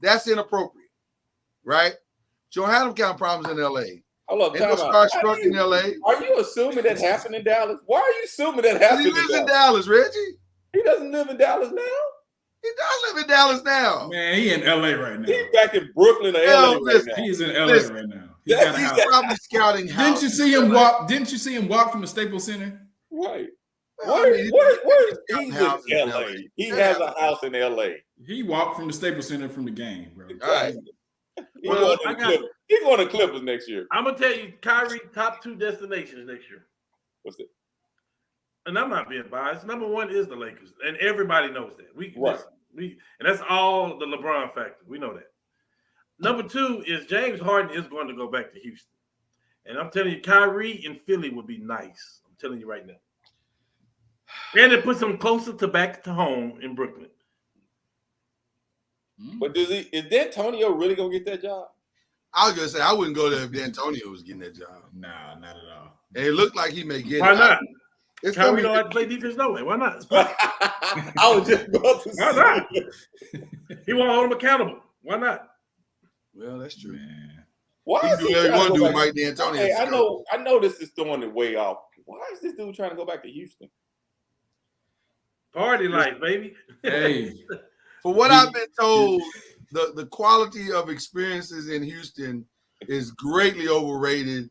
That's inappropriate, right? You don't have them kind of problems in LA. Hold Ain't no starstruck in LA. Are you assuming that happened in Dallas? Why are you assuming that happened? He lives in Dallas, Reggie. He doesn't live in Dallas now. He does live in Dallas now. Man, he in LA right now. He's back in Brooklyn or LA right now. He's in LA right now. He's probably scouting houses. Didn't you see him walk? Didn't you see him walk from the Staples Center? Right. Well, He's in LA. He has a house in LA. He walked from the Staples Center from the game, bro. All right. He's going to Clippers next year. I'm gonna tell you, Kyrie, top 2 destinations next year. What's it? And I'm not being biased. Number 1 is the Lakers, and everybody knows that. Right. And that's all the LeBron factor. We know that. Number 2 is James Harden is going to go back to Houston, and I'm telling you, Kyrie in Philly would be nice. I'm telling you right now, and it puts him closer to back to home in Brooklyn. But is D'Antonio really gonna get that job? I was gonna say I wouldn't go there if D'Antonio was getting that job. Nah, not at all. And it looked like he may get Why it. not? It's Kyrie gonna don't be, have to play defense no way. Why not? I was just about to Why not? He won't hold him accountable. Why not? well, that's true. Man. Why He is can he do whatever he trying want to to go do with back? Mike D'Antonio. Hey, I know this is throwing it way off. Why is this dude trying to go back to Houston? Party life, baby. Hey, For what I've been told, the quality of experiences in Houston is greatly overrated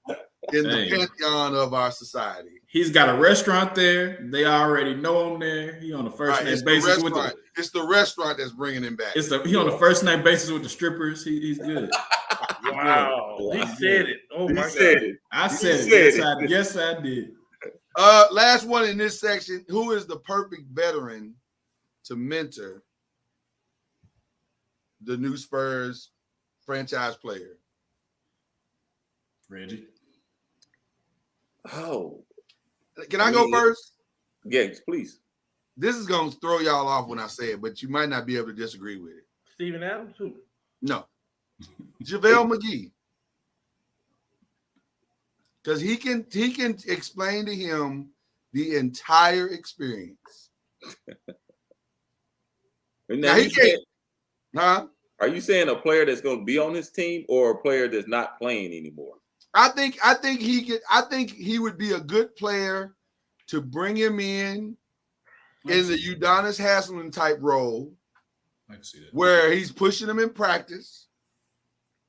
in the pantheon of our society. he's got a restaurant there. They already know him there. He on a first Right, name it's, basis the with the. restaurant. It's the restaurant that's bringing him back. He on a first name basis with the strippers. He's good. Wow. He said it. Oh my God. it. I said said it. it. Yes, I did. Last one in this section. Who is the perfect veteran to mentor the new Spurs franchise player? Reggie. Oh, Can I go first? yes, please. This is going to throw y'all off when I say it, but you might not be able to disagree with it. Steven Adams too. No. JaVale McGee. Because he can explain to him the entire experience. Now he can't. Huh? Are you saying a player that's going to be on his team or a player that's not playing anymore? I think he would be a good player to bring him in the Udonis Haslem type role, I can see that. where he's pushing him in practice,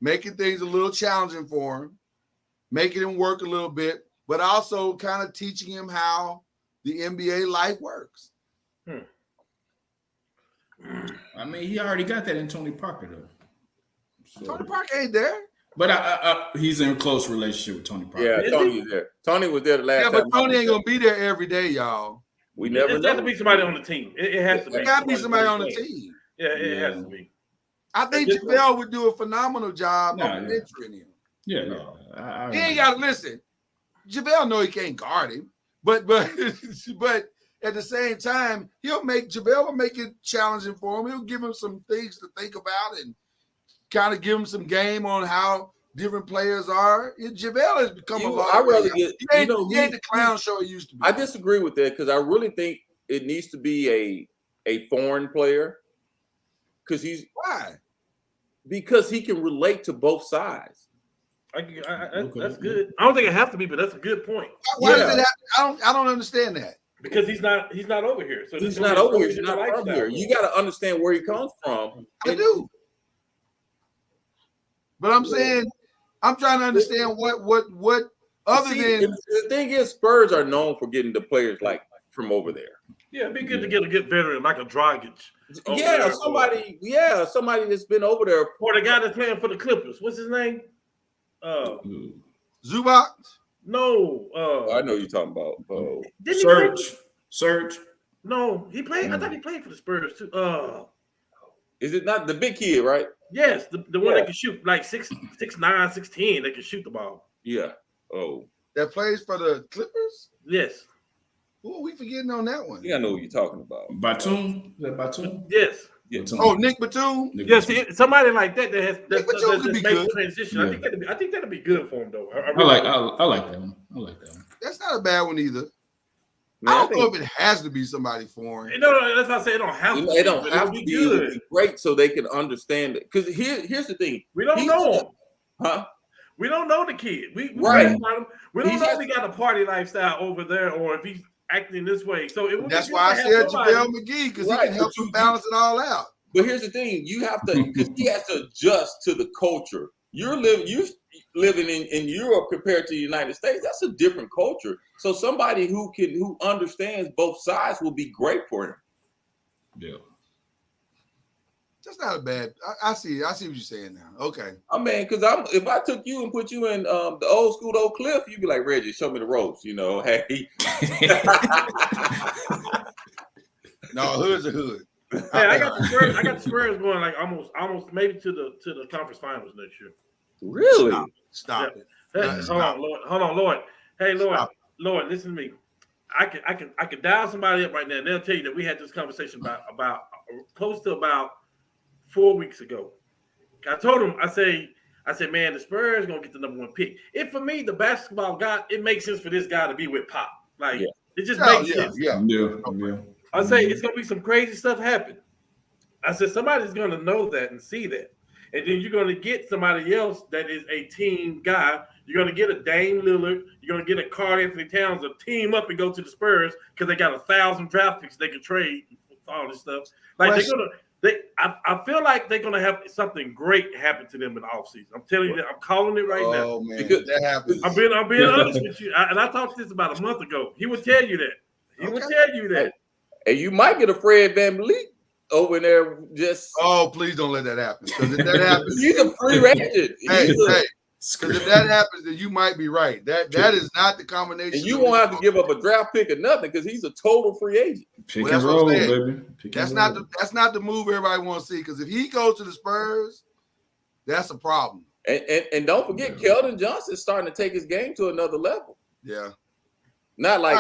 making things a little challenging for him, making him work a little bit, but also kind of teaching him how the NBA life works. I mean, he already got that in Tony Parker, though. So, Tony Parker ain't there. but he's in a close relationship with Tony Parker. Yeah, Tony was there. Tony was there the last Yeah, time. but Tony ain't gonna be there every day, y'all. We never It has know. to be somebody on the team. It has to be. There gotta be somebody on the team. Yeah, it has to be. I think Just- JaVale would do a phenomenal job Nah, of yeah. mentoring him. Yeah, no. I He ain't got to listen. JaVale know he can't guard him, but at the same time, JaVale will make it challenging for him. He'll give him some things to think about and kind of give him some game on how different players are. JaVale has become a lot. I rather get. He ain't the clown show he used to be. I disagree with that because I really think it needs to be a foreign player because Why? Because he can relate to both sides. That's good. I don't think it has to be, but that's a good point. Why does it have? I don't understand that. Because he's not over here. So He's not over here. He's not from here. You got to understand where he comes from. I do. But I'm saying, I'm trying to understand what other than the thing is, Spurs are known for getting the players like from over there. Yeah, it'd be good to get a good veteran like a Dragic. Yeah, somebody that's been over there. Or the guy that's playing for the Clippers. What's his name? Zubac? No. I know you're talking about. Serge. No, he played. I thought he played for the Spurs too. Is it not the big kid, right? Yes, the one that can shoot like 6'9", 6'10", that can shoot the ball. Yeah. Oh. That plays for the Clippers? Yes. Who are we forgetting on that one? Yeah, I know what you're talking about. Batum? Is that Batum? Yes. Batum. Oh, Nick Batum? Yes, somebody like that has Nick Batum could be good. transition. Yeah. I think that'd be good for him though. I like that one. I like that one. That's not a bad one either. Man, I don't know if it has to be somebody foreign. No, that's why I say it don't have to. It don't but have it'd to be. It would be great so they can understand it. Because here's the thing. We don't know him. Huh? We don't know the kid. We Right. don't know if he got a party lifestyle over there or if he's acting this way. So That's why I said JaVale McGee, because he can help you balance it all out. But here's the thing: you have to, because he has to adjust to the culture. You're living in Europe compared to the United States. That's a different culture. So somebody who understands both sides will be great for him. Yeah. That's not a bad. I see what you're saying now. Okay. I mean, because if I took you and put you in the old school Oak Cliff, you'd be like, Reggie, show me the ropes. You know, hey. No, hood's a hood. Hey, I got the Spurs going like almost maybe to the conference finals next year. Really? Stop it. Hey, hold on, Lord. Hey, Lord, listen to me. I can dial somebody up right now, and they'll tell you that we had this conversation about close to about 4 weeks ago. I told him, I said, man, the Spurs gonna get the number one pick. If for me, the basketball guy, it makes sense for this guy to be with Pop. Like it just makes sense. Yeah. I say it's gonna be some crazy stuff happen. I said somebody's gonna know that and see that, and then you're gonna get somebody else that is a team guy. You're gonna get a Dame Lillard. You're gonna get a Karl Anthony Towns to team up and go to the Spurs because they got 1,000 draft picks they can trade all this stuff. Like I feel like they're gonna have something great happen to them in the offseason. I'm telling you that. I'm calling it right now. Oh man, that happens. I'm being honest with you. And I talked this about a month ago. He would tell you that. He would tell you that. And you might get a Fred VanVleet over there. Just please don't let that happen. Because if that happens, he's a free agent. Because if that happens, then you might be right. That is not the combination. And you won't have to give up a draft pick or nothing because he's a total free agent. Pick and roll, baby. That's not the move everybody wants to see. Because if he goes to the Spurs, that's a problem. And don't forget, Keldon Johnson's starting to take his game to another level. Yeah. Not like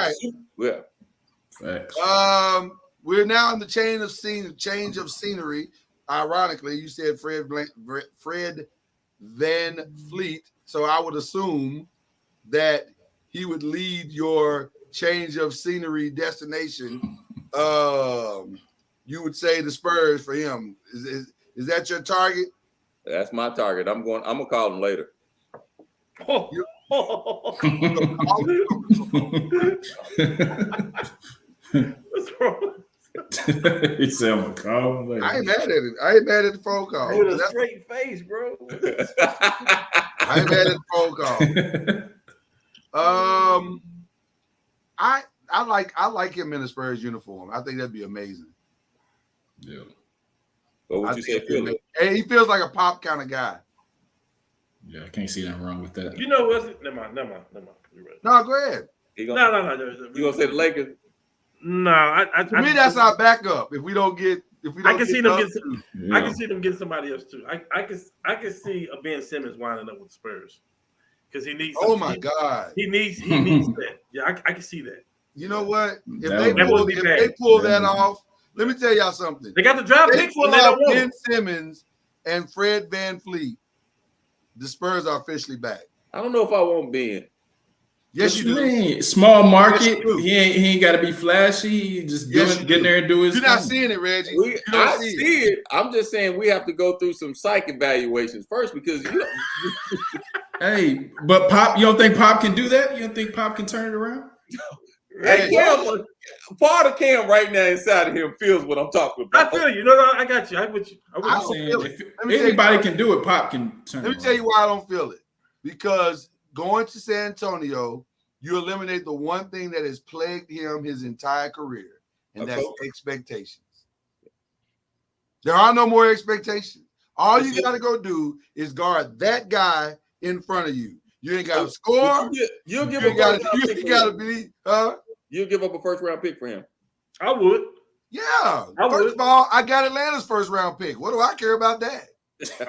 Facts. We're now in the change of scenery. Ironically, you said Fred VanVleet, so I would assume that he would lead your change of scenery destination. You would say the Spurs for him. Is that your target? That's my target. I'm gonna call him later. What's wrong? He said, "I'm gonna call him later." I ain't mad at it. I ain't mad at the phone call. With a straight face, bro. I ain't mad at the phone call. I like him in the Spurs uniform. I think that'd be amazing. Yeah. What would you say, Philly? Hey, he feels like a Pop kind of guy. Yeah, I can't see nothing wrong with that. You know what's never mind. You're right. No, go ahead. You No. gonna say the Lakers? No, to me that's our backup. If we don't get, I can see them get. Yeah. I can see them getting somebody else too. I can see a Ben Simmons winding up with the Spurs because he needs. Oh my God, he needs that. Yeah, I can see that. You know what? If That they would pull, be if bad. they pull That that would be- off, let me tell y'all something. They got the draft They picks pull and they off don't want Ben him. Simmons and Fred VanVleet. The Spurs are officially back. I don't know if I want Ben. Yes, What you do. mean? Small market. Yes, you do. He ain't got to be flashy. He just Yes, you get in do. there and do his You're not thing. seeing it, Reggie. We, You don't I see see it. it. I'm just saying we have to go through some psych evaluations first because you Hey, but Pop, you don't think Pop can do that? You don't think Pop can turn it around? hey, Cam, part of Cam right now inside of him feels what I'm talking I about. feel you. No, I got you. I'm with you. I'm with I you. don't Saying feel it. if Let me tell you anybody something. can do it, Pop can turn Let it me tell you around. why I don't feel it. Because going to San Antonio, you eliminate the one thing that has plagued him his entire career, and that's expectations. There are no more expectations. All you got to go do is guard that guy in front of you. You ain't got to score. You'll give You a first round you pick. got to be. You'll give up a first round pick for him. I would. Yeah. I First would. of all, I got Atlanta's first round pick. What do I care about that?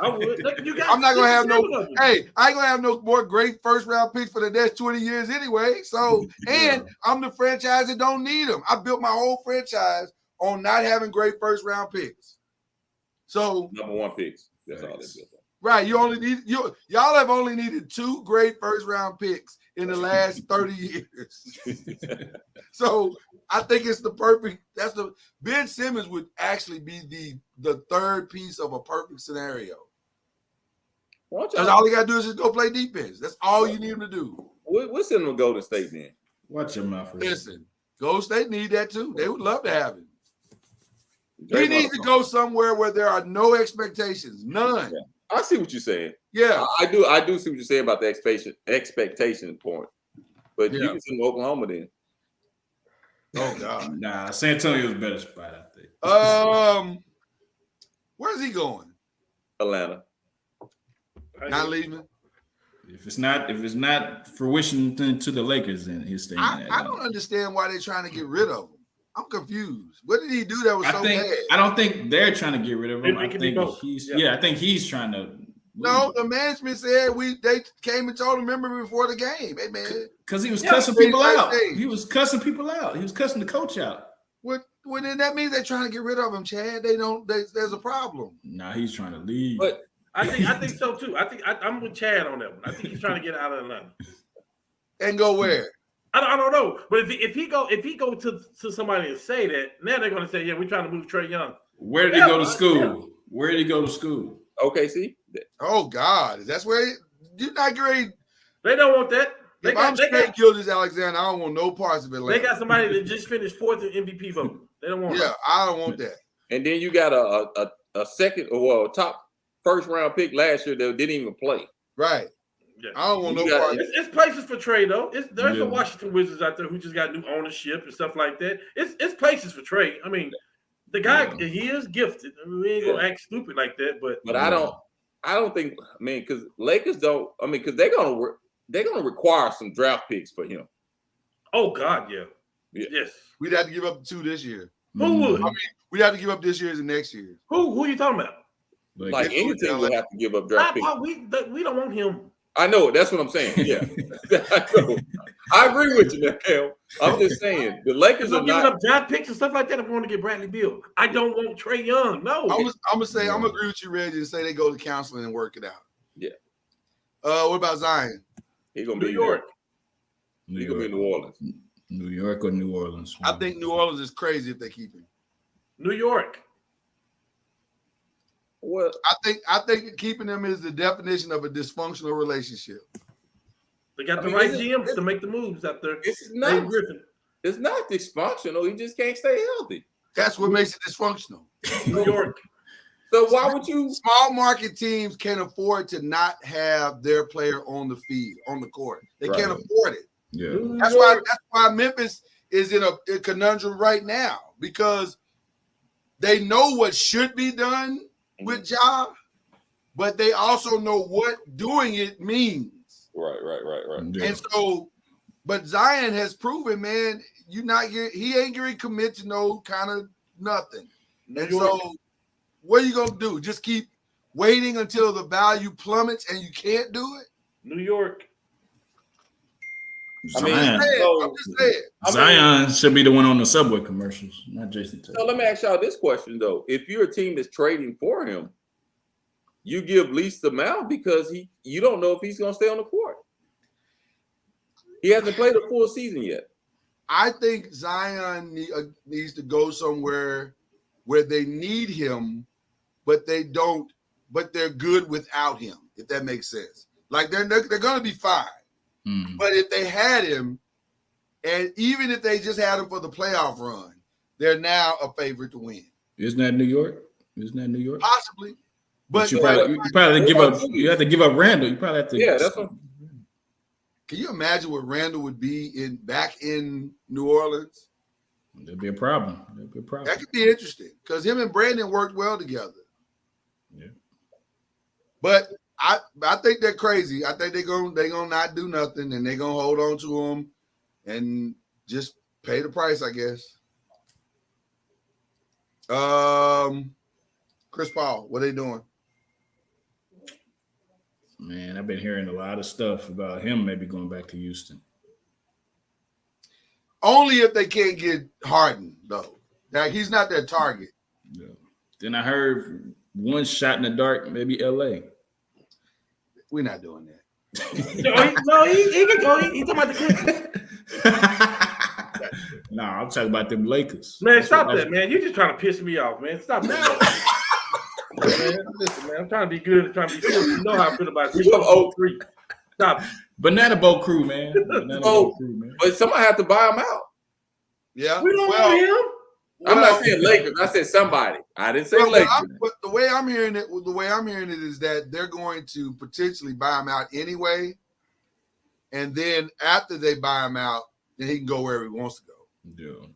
I would. You got I'm not gonna have no. 67 of them. Hey, I ain't gonna have no more great first round picks for the next 20 years anyway. So, and I'm the franchise that don't need them. I built my whole franchise on not having great first round picks. So, Number one picks. That's all they built on. right, you only need y'all have only needed 2 great first round picks in the last 30 years. So I think it's the perfect. That's the Ben Simmons would actually be the third piece of a perfect scenario. Why don't Because y'all- all he gotta do is just go play defense. That's all you need him to do. We'll send him to Golden State then. Watch your mouth. Reggie. Listen, Golden State need that too. They would love to have him. He Great needs to motherfucker. go somewhere where there are no expectations, none. I see what you're saying. Yeah, I do see what you're saying about the expectation point. But you Yeah. can send him to Oklahoma then. Oh God. Nah, San Antonio's a better spot, I think. Where's he going? Atlanta. Not leaving. If it's not fruition to the Lakers, then he's staying. in I Atlanta. don't understand why they're trying to get rid of him. I'm confused. What did he do that was so bad? I don't think they're trying to get rid of him. It I can be think both. he's Yeah. I think he's trying to. No, the management said they came and told him, remember, before the game. Hey man, because he was Yeah, cussing they people like out. they- He was cussing people out. He was cussing the coach out. well then that means they're trying to get rid of him, Chad. There's a problem. Nah, he's trying to leave. But I think so too. I'm with Chad on that one. I think he's trying to get out of Atlanta. And go where? I don't know, but if he go to somebody and say that, now they're gonna say, yeah, we're trying to move Trae Young. Where did he go to school? Where did he go to school? OKC. Oh God, that's where you're not great. They don't want that. They If I'm got, they, straight got, Gildas Alexander, I don't want no parts of they Atlanta. got somebody that just finished 4th in MVP vote. They don't want Yeah, I don't want that. And then you got a second or top first round pick last year that didn't even play. Right. Yeah. I don't want You no got- parts. It's places for trade though. There's Yeah. the Washington Wizards out there who just got new ownership and stuff like that. It's places for trade. I mean, the guy he is gifted. I mean, we ain't gonna act stupid like that, but But I don't think. I mean, because Lakers don't. I mean, because they're gonna require some draft picks for him. oh God, yeah. Yeah. Yes. We'd have to give up 2 this year. Who would? We'd have to give up this year's and next year's. Who are you talking about? Like They any do team will have to give up draft picks. We don't want him. I know. That's what I'm saying. Yeah, I know. I agree with you, now, Cam. I'm just saying the Lakers I'm are giving not. up draft picks and stuff like that. I'm going to get Bradley Beal. I don't want Trae Young. No. I'm gonna agree with you, Reggie, and say they go to counseling and work it out. Yeah. What about Zion? He's gonna New be York. New He's gonna be in York. New Orleans. New York or New Orleans? I think New Orleans is crazy if they keep him. New York. Well, I think keeping him is the definition of a dysfunctional relationship. They got I the mean, right it's- GMs to make the moves out there. it's Dave not. Griffin. It's not dysfunctional. He just can't stay healthy. That's what makes it dysfunctional. New York. So why would you? Small market teams can't afford to not have their player on the field, on the court. They can't Right. afford it. Yeah. New That's York- why Memphis is in a conundrum right now, because they know what should be done with Ja, but they also know what doing it means. Right. Yeah. And so, but Zion has proven, man, he ain't gonna commit to no kind of nothing. New And York. so, what are you gonna do? Just keep waiting until the value plummets and you can't do it? New York. I mean, Zion. I'm just saying. Zion should be the one on the Subway commercials, not Jason Tatum. So let me ask y'all this question though: if you're a team that's trading for him, you give least amount because you don't know if he's going to stay on the court. He hasn't played a full season yet. I think Zion needs to go somewhere where they need him, but they don't. But they're good without him. If that makes sense. Like they're going to be fine. But if they had him, and even if they just had him for the playoff run, they're now a favorite to win. Isn't that New York? Possibly. But you probably give up. You have to give up Randall. You probably have to. Yeah, that's what. Can you imagine what Randall would be back in New Orleans? There'd be a problem. That could be interesting because him and Brandon worked well together. Yeah. But I think they're crazy. I think they're gonna not do nothing and they're gonna hold on to him and just pay the price, I guess. Chris Paul, what are they doing? Man, I've been hearing a lot of stuff about him maybe going back to Houston. Only if they can't get Harden, though. Like he's not their target. Yeah. Then I heard one shot in the dark, maybe LA. We're not doing that. No, he can go. He talking about the Clippers. No, I'm talking about them Lakers. Man, stop that, man. You're just trying to piss me off, man. Stop that. Man, listen, man. I'm trying to be good and trying to be serious. You know how I feel about this. 03. Stop. Banana Boat Crew, man. But somebody have to buy him out. Yeah. We don't know him. I'm not saying Lakers. I said somebody. I didn't say Lakers. But the way I'm hearing it is that they're going to potentially buy him out anyway, and then after they buy him out, then he can go wherever he wants to go. Yeah.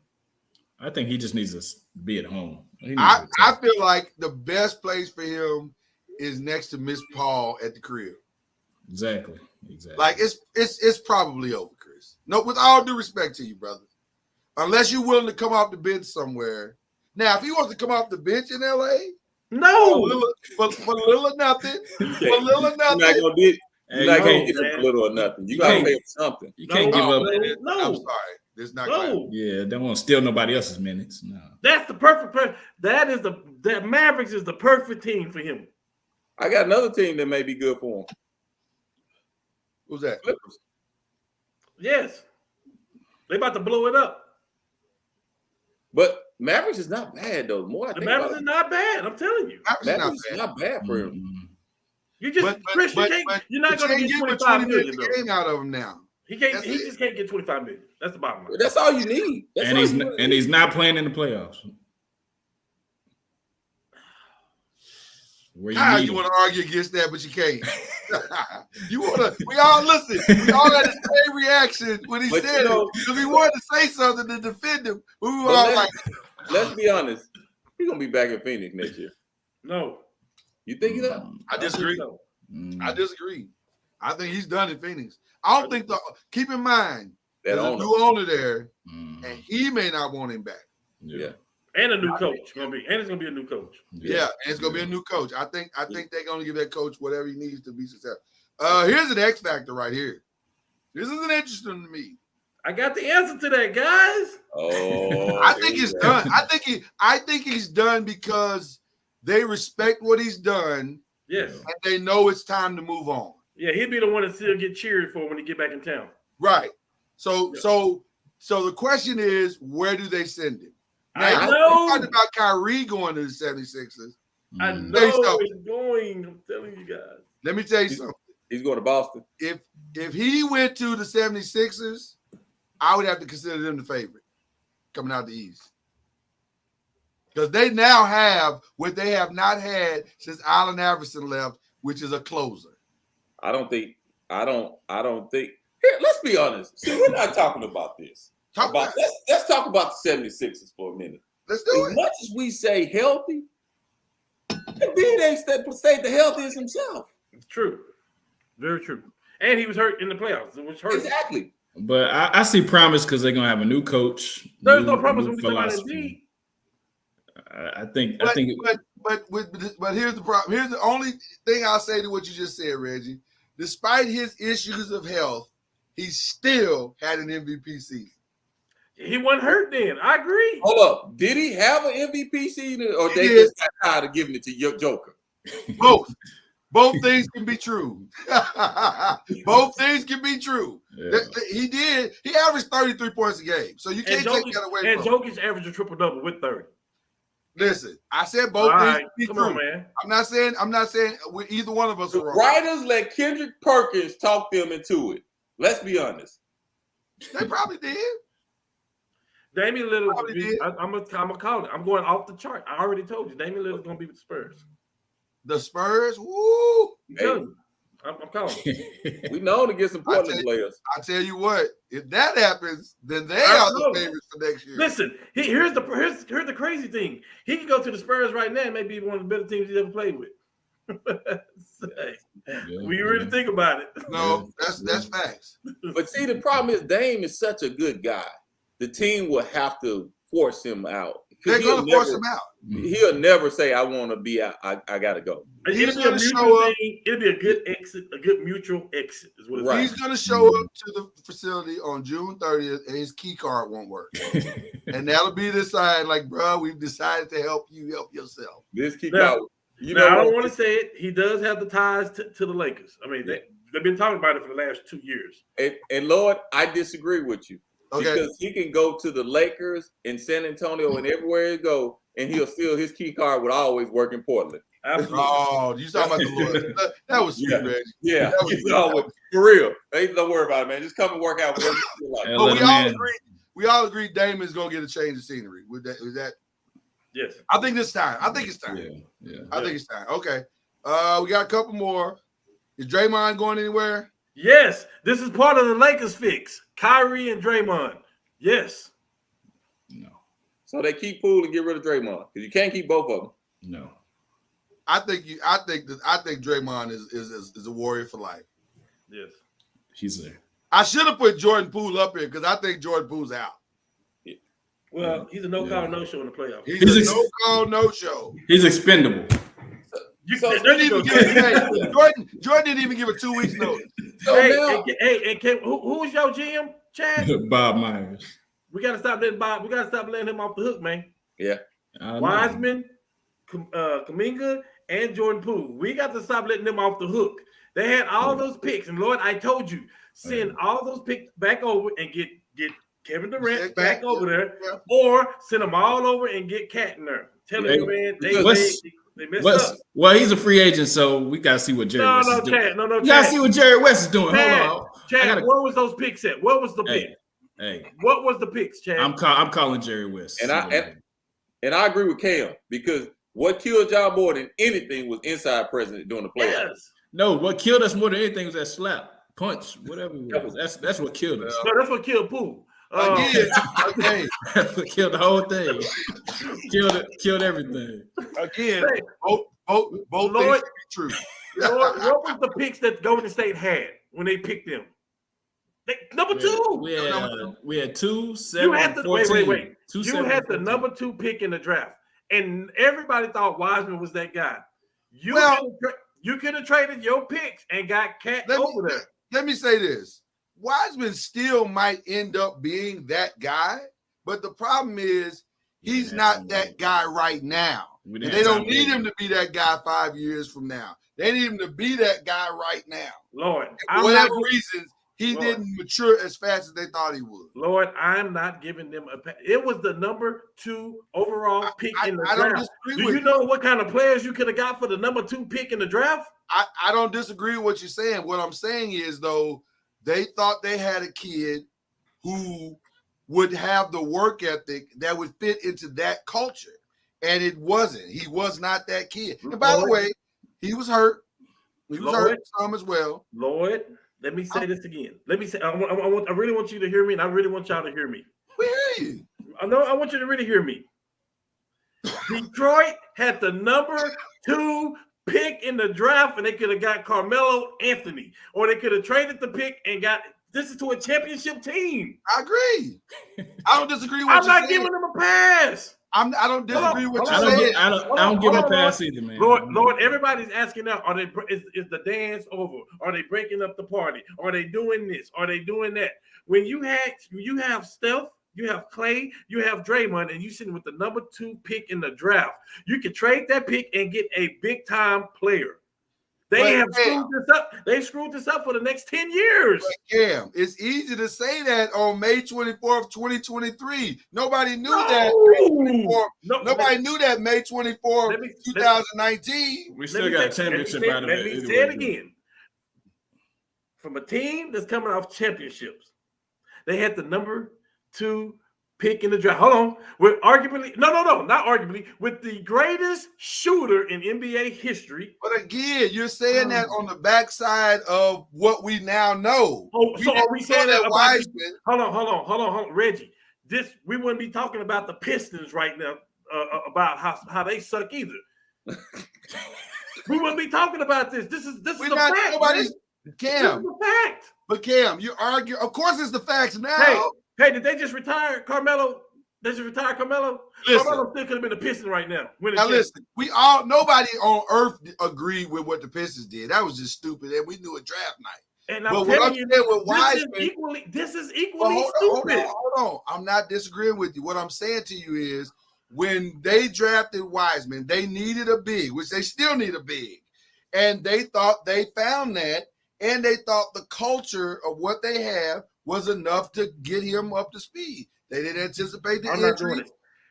I think he just needs to be at home. I feel like the best place for him is next to Miss Paul at the crib. Exactly. Like it's probably over, Chris. No, with all due respect to you, brother. Unless you're willing to come off the bench somewhere. Now, if he wants to come off the bench in LA, no, for little or nothing, You're not gonna do it. You're not gonna get it for little or nothing. You gotta pay him something. You can't give up. No. I'm sorry. It's not No. Yeah, they won't steal nobody else's minutes. No. That's the perfect. That Mavericks is the perfect team for him. I got another team that may be good for him. Who's that? Clippers. Yes, they about to blow it up. But Mavericks is not bad though. The more I The think Mavericks about is not bad. I'm telling you. Mavericks is not bad for him. Mm-hmm. You just Chris, you're not going to get 25 million though. Game out of him now. He just can't get 25 million. That's the bottom line. That's all you need. And he's not playing in the playoffs. You want to argue against that, but you can't. We all got the same reaction when he said it. Because we wanted to say something to defend him. But we were all like, let's be honest. He's gonna be back in Phoenix next year. No. You think he's up? I disagree. So. I disagree. I think he's done in Phoenix. I don't think keep in mind there's a new owner there, and he may not want him back. Yeah. And a new coach it's gonna be a new coach. Yeah, and it's gonna be a new coach. I think they're gonna give that coach whatever he needs to be successful. Here's an X factor right here. This isn't interesting to me. I got the answer to that, guys. Oh, I think he's done. I think he's done because they respect what he's done. Yes. And they know it's time to move on. Yeah, he'd be the one that still get cheered for when he get back in town. Right. So the question is, where do they send him? Now, I know. We talked about Kyrie going to the 76ers. I know he's going. I'm telling you guys. Let me tell you something. He's going to Boston. If he went to the 76ers, I would have to consider them the favorite coming out the East. Because they now have what they have not had since Allen Iverson left, which is a closer. I don't think. Here, let's be honest. See, we're not talking about this. Let's talk about the 76ers for a minute. Let's do it. As much as we say healthy, Embiid ain't stayed the healthiest himself. It's true. Very true. And he was hurt in the playoffs. It was hurt. Exactly. But I see promise because they're gonna have a new coach. There's no promise when we talk about Embiid. But here's the problem. Here's the only thing I'll say to what you just said, Reggie. Despite his issues of health, he still had an MVP season. He wasn't hurt then. I agree. Hold up. Did he have an MVP season, or He they did. just got tired of giving it to your Joker? Both things can be true. Both things can be true. Yeah. He did. He averaged 33 points a game, so you can't take that away And from him. Jokic averaged a triple-double with 30. Listen, I said both All things right, can be come true. on, man. I'm not saying either one of us The are wrong. writers let Kendrick Perkins talk them into it. Let's be honest. They probably did. Damian Lillard, Probably did. I'm gonna call it. I'm going off the chart. I already told you, Damian Lillard's gonna be with the Spurs. The Spurs, woo! I'm telling you. I'm calling it. We know to get some I tell Portland you- players. I tell you what, if that happens, then they I are the know. favorites for next year. Listen, here's the crazy thing. He can go to the Spurs right now and maybe one of the better teams he's ever played with. Hey, when you really think about it. No, that's facts. But see, the problem is Dame is such a good guy. The team will have to force him out. 'Cause They're going to force him out. He'll never say, "I want to be out. I got to go." He's It'll be a gonna mutual show up. thing. It'll be a good exit, a good mutual exit is what it's Right. He's going to show up to the facility on June 30th, and his key card won't work. And that'll be the sign, like, bro, we've decided to help you help yourself. This keep Now- out. You Now, I know don't what? want to say it. He does have the ties to the Lakers. I mean, they've been talking about it for the last 2 years. And Lord, I disagree with you. Okay. Because he can go to the Lakers in San Antonio and everywhere he go, and he'll still his key card would always work in Portland. Absolutely. Oh, you talking about the Lord. That was sweet, Yeah. Reggie. Yeah, That was he's always, for real. Hey, don't worry about it, man. Just come and work out whatever you feel like. Yeah. But Let we him all in. agree. We all agree Damon's gonna get a change of scenery. With that, Yes. I think this time. I think it's time. Yeah. I think it's time. Okay. We got a couple more. Is Draymond going anywhere? Yes. This is part of the Lakers fix. Kyrie and Draymond. Yes. No. So they keep Poole and get rid of Draymond because you can't keep both of them. No. I think Draymond is a warrior for life. Yes. He's there. I should have put Jordan Poole up here because I think Jordan Poole's out. Well, he's a no-call, no-show in the playoffs. He's a no call, no show. He's expendable. So- There you go. Jordan didn't even give a 2 weeks notice. So now, Who is your GM, Chad? Bob Myers. We gotta stop letting Bob. We gotta stop letting him off the hook, man. I know. Wiseman, Kuminga, and Jordan Poole. We got to stop letting them off the hook. They had all those picks, and Lord, I told you, send all those picks back over and get Kevin Durant back over there, or send them all over and get Cat in there. Tell Hey, you, man, what's- they messed up. Well, he's a free agent, so we gotta see what Jerry No, West no, is doing. Chad, no, You gotta Chad. see what Jerry West is doing. Chad, Hold on. Chad, I gotta- where was those picks at? What was the pick? Hey, What was the picks, Chad? I'm calling Jerry West. And I agree with Cam because what killed y'all more than anything was inside president during the playoffs. Yes. No, what killed us more than anything was that slap, punch, whatever it was. That's what killed us. No, that's what killed Poole. Again, okay. That's what killed the whole thing. Killed everything. Again, both Lord- things can be true. What was the picks that Golden State had when they picked them? Number two. We had 2, 7, You had the 14. wait. 2, You 7, had the 14. number 2 pick in the draft, and everybody thought Wiseman was that guy. You could have traded your picks and got Cat over there. Let me say this. Wiseman still might end up being that guy, but the problem is he's not that guy right now. And they don't need him to be that guy 5 years from now. They need him to be that guy right now. Lord, For whatever reasons, he didn't mature as fast as they thought he would. Lord, I'm not giving them a pass. It was the number 2 overall pick in the I don't draft. disagree Do with you know what kind of players you could have got for the number 2 pick in the draft? I don't disagree with what you're saying. What I'm saying is, though, they thought they had a kid who would have the work ethic that would fit into that culture. And it wasn't. He was not that kid. And by the way, he was hurt. He was hurt some as well. Lord, let me say this again. Let me say, I really want you to hear me, and I really want y'all to hear me. We hear you. I want you to really hear me. Detroit had the number 2 pick in the draft, and they could have got Carmelo Anthony, or they could have traded the pick and got this is to a championship team. I agree. I don't disagree with I'm you. not giving them a pass. I don't disagree with hold you on. saying. I don't give him a pass either, man. Lord, everybody's asking now, is the dance over? Are they breaking up the party? Are they doing this? Are they doing that? When you have Steph, you have Clay, you have Draymond, and you sitting with the number 2 pick in the draft, you can trade that pick and get a big time player. They have screwed this up. They screwed this up for the next 10 years. Cam, it's easy to say that on May 24th, 2023. Nobody knew that. Nobody knew that May 24th, 2019. We still got a championship out of it. Let me say it again. From a team that's coming off championships, they had the number 2 pick in the draft. Hold on. With arguably, not arguably, with the greatest shooter in NBA history. But again, you're saying that on the backside of what we now know. Oh, so are we saying that about Wiseman? Hold on, Reggie. We wouldn't be talking about the Pistons right now, about how they suck either. We wouldn't be talking about this. This is a fact. Cam, this is a fact. But Cam, you argue. Of course, it's the facts now. Hey, did they just retire Carmelo? They just retire Carmelo? Listen. Carmelo still could have been a Piston right now. Now listen, nobody on earth agreed with what the Pistons did. That was just stupid, and we knew it draft night. And I'm telling you, this is equally stupid. Hold on. I'm not disagreeing with you. What I'm saying to you is when they drafted Wiseman, they needed a big, which they still need a big. And they thought they found that, and they thought the culture of what they have was enough to get him up to speed. They didn't anticipate the injury.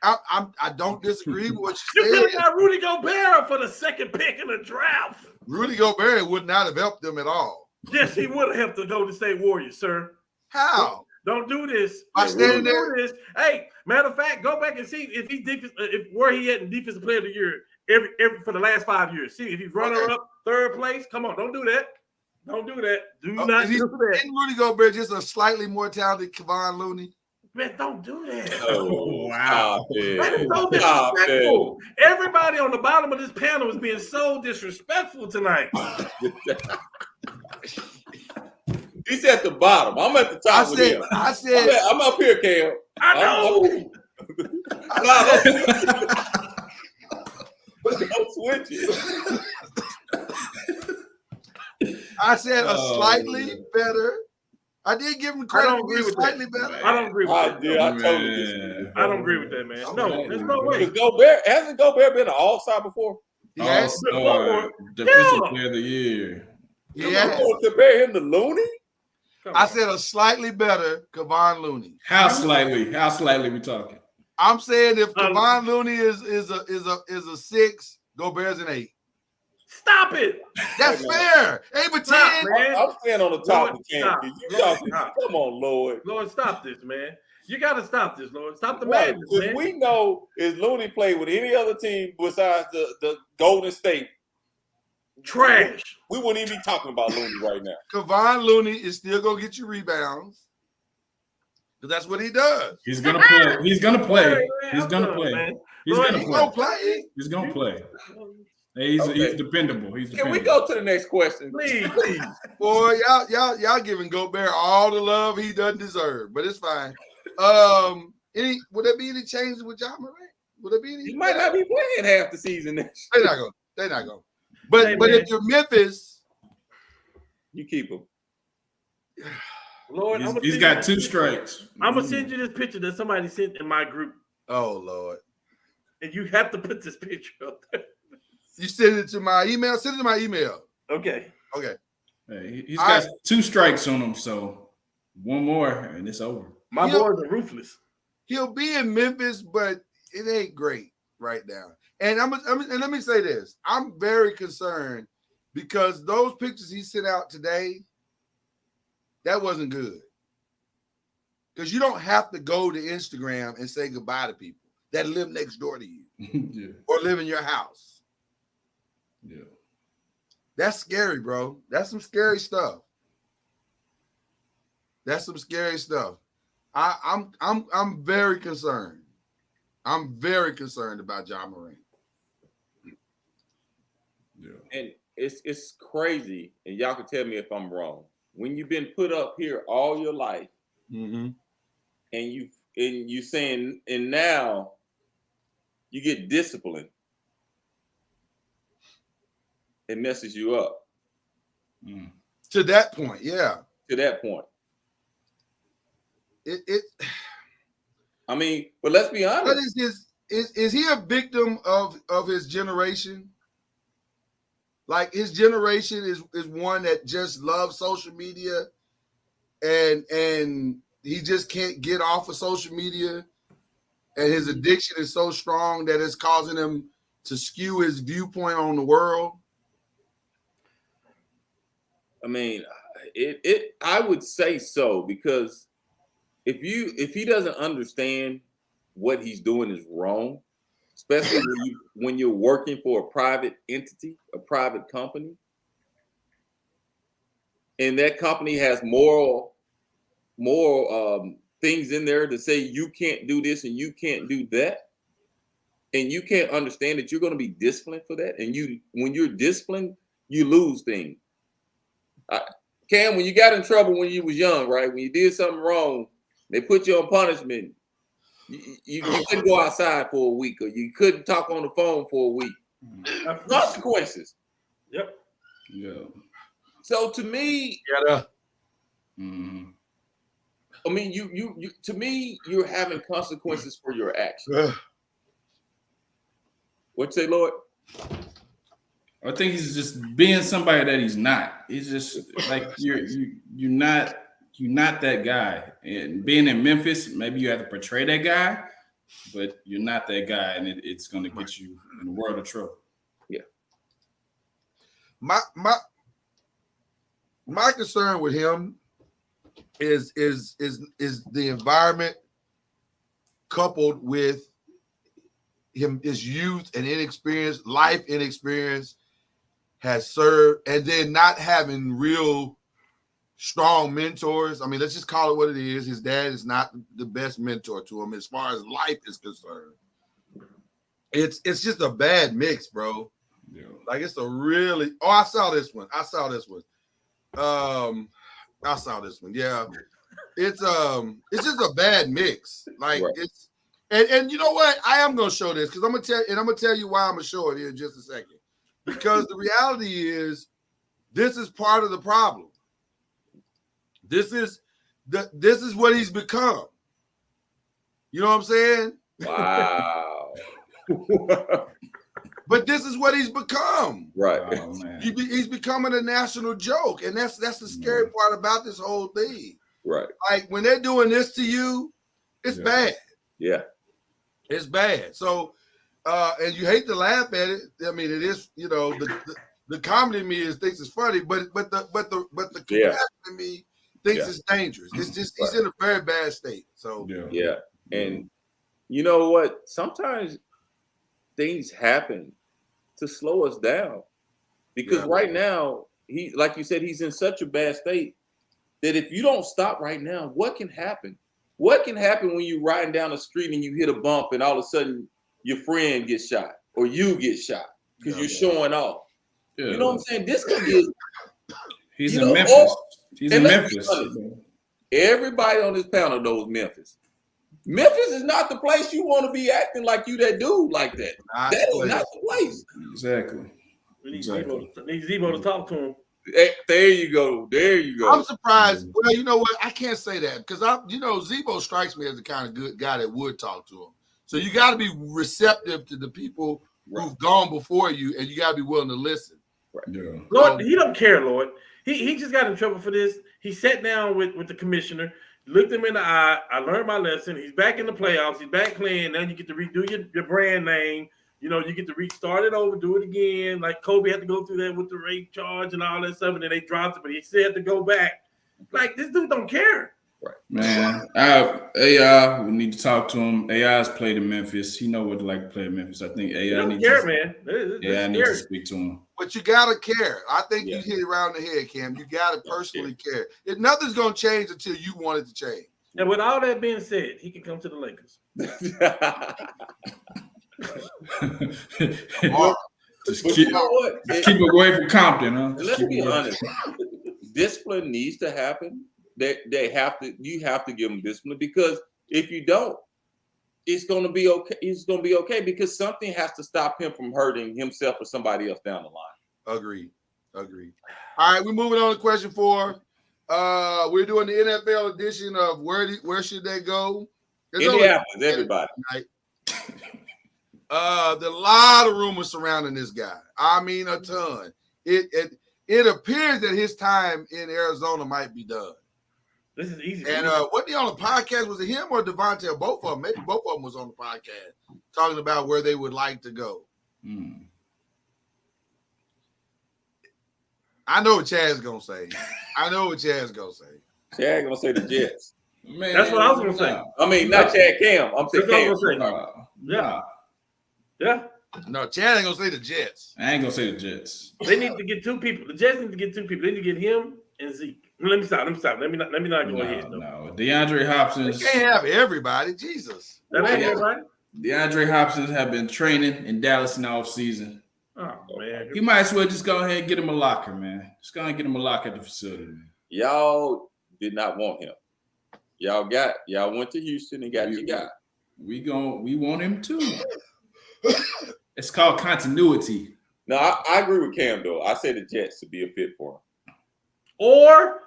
I don't disagree with what you said. You could have got Rudy Gobert for the 2nd pick in the draft. Rudy Gobert would not have helped them at all. Yes, he would have helped the Golden State Warriors, sir. How? Don't do this. By standing there. Hey, matter of fact, go back and see if where he at in Defensive Player of the Year every for the last 5 years. See if he's runner up 3rd place. Come on, don't do that. Don't do that. Do not do that. Isn't Rudy Gobert just a slightly more talented Kevon Looney? Man, don't do that. Oh, wow. That is so disrespectful. Everybody on the bottom of this panel is being so disrespectful tonight. He's at the bottom. I'm at the top with him. I'm up here, Cam. I know. Don't switch it. I said a slightly better. I did give him credit. I don't agree with slightly that. better. I don't agree with that. I totally disagree. I don't agree with that, man. No, there's no way. Hasn't Gobert been an all-star before? Yes. Defensive Player of the Year. Yes. You compare him to Looney? I said a slightly better Kevon Looney. How slightly? How slightly we talking? I'm saying if Kevon Looney is a 6, Gobert's an 8. Stop it. That's fair. Hey, but 10. I'm saying on the top of the can. Come on, Lord. Lord, stop this, man. You got to stop this, Lord. Stop the madness, man. We know if Looney played with any other team besides the Golden State, trash. We wouldn't even be talking about Looney right now. Kevon Looney is still going to get you rebounds. Because that's what he does. He's going to play. He's going to play. He's going to play. He's going to play. He's going to play. He's dependable. Can we go to the next question? Please. Boy, y'all giving Gobert all the love he doesn't deserve, but it's fine. Would there be any changes with Ja Morant? Would there be any? He might not be playing half the season next year. They're not going. But if you're Memphis, you keep him. Lord, he's got 2 strikes. I'm gonna send you this picture that somebody sent in my group. Oh Lord! And you have to put this picture up there. You send it to my email? Send it to my email. Okay. Hey, he's got 2 strikes on him, so 1 more and it's over. My boys are ruthless. He'll be in Memphis, but it ain't great right now. And and let me say this: I'm very concerned because those pictures he sent out today, that wasn't good. Because you don't have to go to Instagram and say goodbye to people that live next door to you or live in your house. Yeah, that's scary, bro. That's some scary stuff. I'm very concerned. I'm very concerned about Ja Morant. Yeah, and it's crazy, and y'all can tell me if I'm wrong. When you've been put up here all your life, and you saying, and now you get disciplined, it messes you up. To that point, yeah. To that point. It I mean, but let's be honest. what is he a victim of his generation? Like his generation is one that just loves social media and he just can't get off of social media, and his addiction is so strong that it's causing him to skew his viewpoint on the world. I mean, I would say so, because if he doesn't understand what he's doing is wrong, especially when you're working for a private entity, a private company, and that company has more things in there to say you can't do this and you can't do that, and you can't understand that you're going to be disciplined for that, and when you're disciplined, you lose things. Cam, when you got in trouble when you was young, right? When you did something wrong, they put you on punishment. You couldn't go outside for a week, or you couldn't talk on the phone for a week. Consequences. Yep. Yeah. So to me, Mm-hmm. I mean, you to me, you're having consequences for your actions. What'd you say, Lord? I think he's just being somebody that he's not. He's just like you're not that guy. And being in Memphis, maybe you have to portray that guy, but you're not that guy, and it's going to get you in a world of trouble. Yeah. My concern with him is the environment coupled with his youth and life inexperience has served, and then not having real strong mentors. I mean, let's just call it what it is. His dad is not the best mentor to him as far as life is concerned. It's just a bad mix, bro. Yeah. Like it's a really. Oh, I saw this one. I saw this one. Yeah, it's just a bad mix. Like right. it's and you know what? I am gonna show this because I'm gonna tell you why I'm gonna show it here in just a second. Because the reality is, this is part of the problem. This is what he's become. You know what I'm saying? Wow. But this is what he's become. Right. Oh, man. He's becoming a national joke, and that's the scary part about this whole thing. Right. Like when they're doing this to you, it's bad. Yeah. It's bad. So, and you hate to laugh at it. I mean, it is. You know, the comedy in me thinks it's funny, but the compassion in me thinks it's dangerous. It's just he's in a very bad state. So yeah. And you know what? Sometimes things happen to slow us down, because right now he, like you said, he's in such a bad state that if you don't stop right now, what can happen? What can happen when you're riding down the street and you hit a bump and all of a sudden your friend gets shot or you get shot because you're showing off? Yeah. You know what I'm saying? This could get. He's in Memphis. He's in let's be Memphis. honest, everybody on this panel knows Memphis. Memphis is not the place you want to be acting like you that dude like that. That is not the place. Exactly. We need Zebo to talk to him. There you go. There you go. I'm surprised. Well, you know what? I can't say that because Zebo strikes me as the kind of good guy that would talk to him. So you got to be receptive to the people who've gone before you, and you got to be willing to listen. Right. Yeah. Lord, he don't care, Lord. He just got in trouble for this. He sat down with the commissioner, looked him in the eye. I learned my lesson. He's back in the playoffs. He's back playing. Now you get to redo your brand name. You know, you get to restart it over, do it again. Like Kobe had to go through that with the rape charge and all that stuff, and then they dropped it, but he still had to go back. Like, this dude don't care. Right. Man, AI, we need to talk to him. AI's played in Memphis. He know what to like to play in Memphis. I think AI don't needs care, to, man. I need to speak to him. But you got to care. I think you hit it around the head, Cam. You got to personally care. Nothing's going to change until you want it to change. And with all that being said, he can come to the Lakers. Just keep away from Compton, huh? Let's be honest. Discipline needs to happen. You have to give them discipline, because if you don't, it's going to be okay. It's going to be okay because something has to stop him from hurting himself or somebody else down the line. Agreed. All right, we're moving on to question 4. We're doing the NFL edition of where should they go? Indianapolis, everybody. Right? There's a lot of rumors surrounding this guy. I mean, a ton. It appears that his time in Arizona might be done. This is easy. And wasn't he on the podcast? Was it him or Devontae? Or both of them? Maybe both of them was on the podcast talking about where they would like to go. I know what Chad's gonna say. Chad gonna say the Jets. Man, That's what I was gonna say. I mean, not Chad Cam. I'm saying That's what I Cam. was gonna say. Yeah. No, Chad ain't gonna say the Jets. I ain't gonna say the Jets. They need to get 2 people. The Jets need to get 2 people. They need to get him and Zeke. Let me stop. Let me not go ahead. No. DeAndre Hopkins. They can't have everybody. Jesus. That ain't everybody. DeAndre Hopkins have been training in Dallas in the offseason. Oh man. You might as well just go ahead and get him a locker, man. Just go ahead and get him a locker at the facility, man. Y'all did not want him. Y'all went to Houston and got your guy. We want him too. It's called continuity. No, I agree with Cam though. I say the Jets to be a fit for him. Or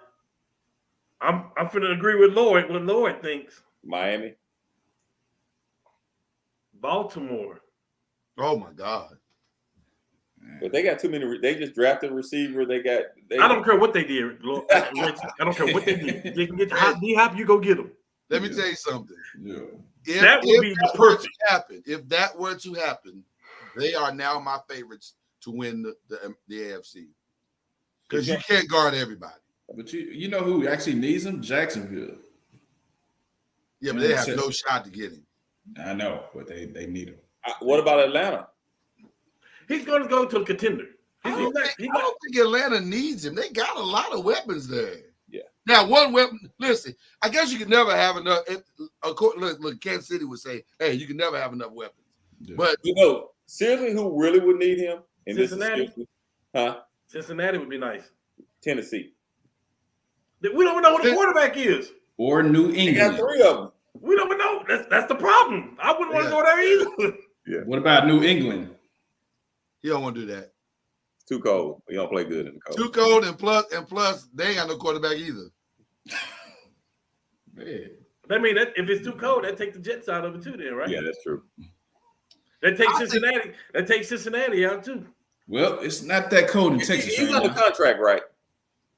I'm finna agree with Lloyd. What Lloyd thinks. Miami. Baltimore. Oh my God. But they got too many. They just drafted a receiver. I don't care what they did. Lord. I don't care what they did. They can get the D-Hop, you go get them. Let me tell you something. Yeah. If That would be the perfect. if that were to happen, they are now my favorites to win the AFC. Because you can't guard everybody. But you know who actually needs him? Jacksonville. Yeah, but they have no shot to get him. I know, but they need him. What about Atlanta? He's going to go to a contender. I don't think Atlanta needs him. They got a lot of weapons there. Yeah. Now, one weapon. Listen, I guess you can never have enough. Look, Kansas City would say, "Hey, you can never have enough weapons." Yeah. But Seriously, who really would need him? And Cincinnati. Huh? Cincinnati would be nice. Tennessee. We don't even know who the quarterback is. Or New They got England. 3 of them. We don't even know. That's the problem. I wouldn't want to go there either. What about New England? you don't want to do that. It's too cold. We don't play good in the cold. Too cold, and plus, they ain't got no quarterback either. Man. I mean, if it's too cold, that take the Jets out of it too, then, right? Yeah, that's true. That takes Cincinnati. That takes Cincinnati out too. Well, it's not that cold in Texas. He's right on the now. contract, right?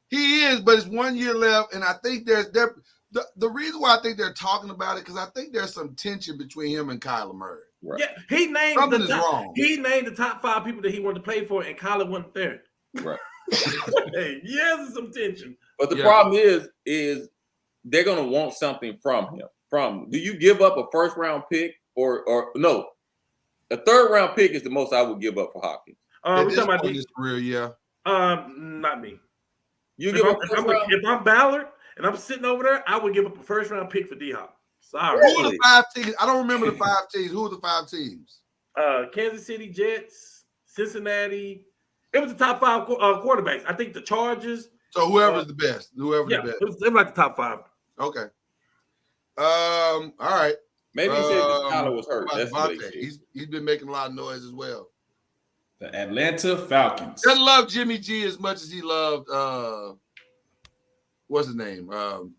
He is, but it's 1 year left, and I think the reason why I think they're talking about it because I think there's some tension between him and Kyler Murray. Right. Yeah, he named Something the is top, wrong. He named the top 5 people that he wanted to play for, and Kyler wasn't there. Right. Hey, yes, there's some tension. But the problem is they're gonna want something from him. Do you give up a first round pick or no? A third round pick is the most I would give up for Hopkins. At We this talking about point in his career, yeah. not me. You give up a first round. If I'm Ballard and I'm sitting over there, I would give up a first round pick for D-Hop. Sorry. Who are the 5 teams? I don't remember the 5 teams. Who are the 5 teams? Kansas City Jets, Cincinnati. It was the top 5 quarterbacks. I think the Chargers. So whoever's the best. Whoever's Yeah, the best. it was like the top 5. Okay. All right. Maybe he said that Kyler was hurt. What That's about what he Devontae? said. He's been making a lot of noise as well. The Atlanta Falcons. Doesn't love Jimmy G as much as he loved what's his name?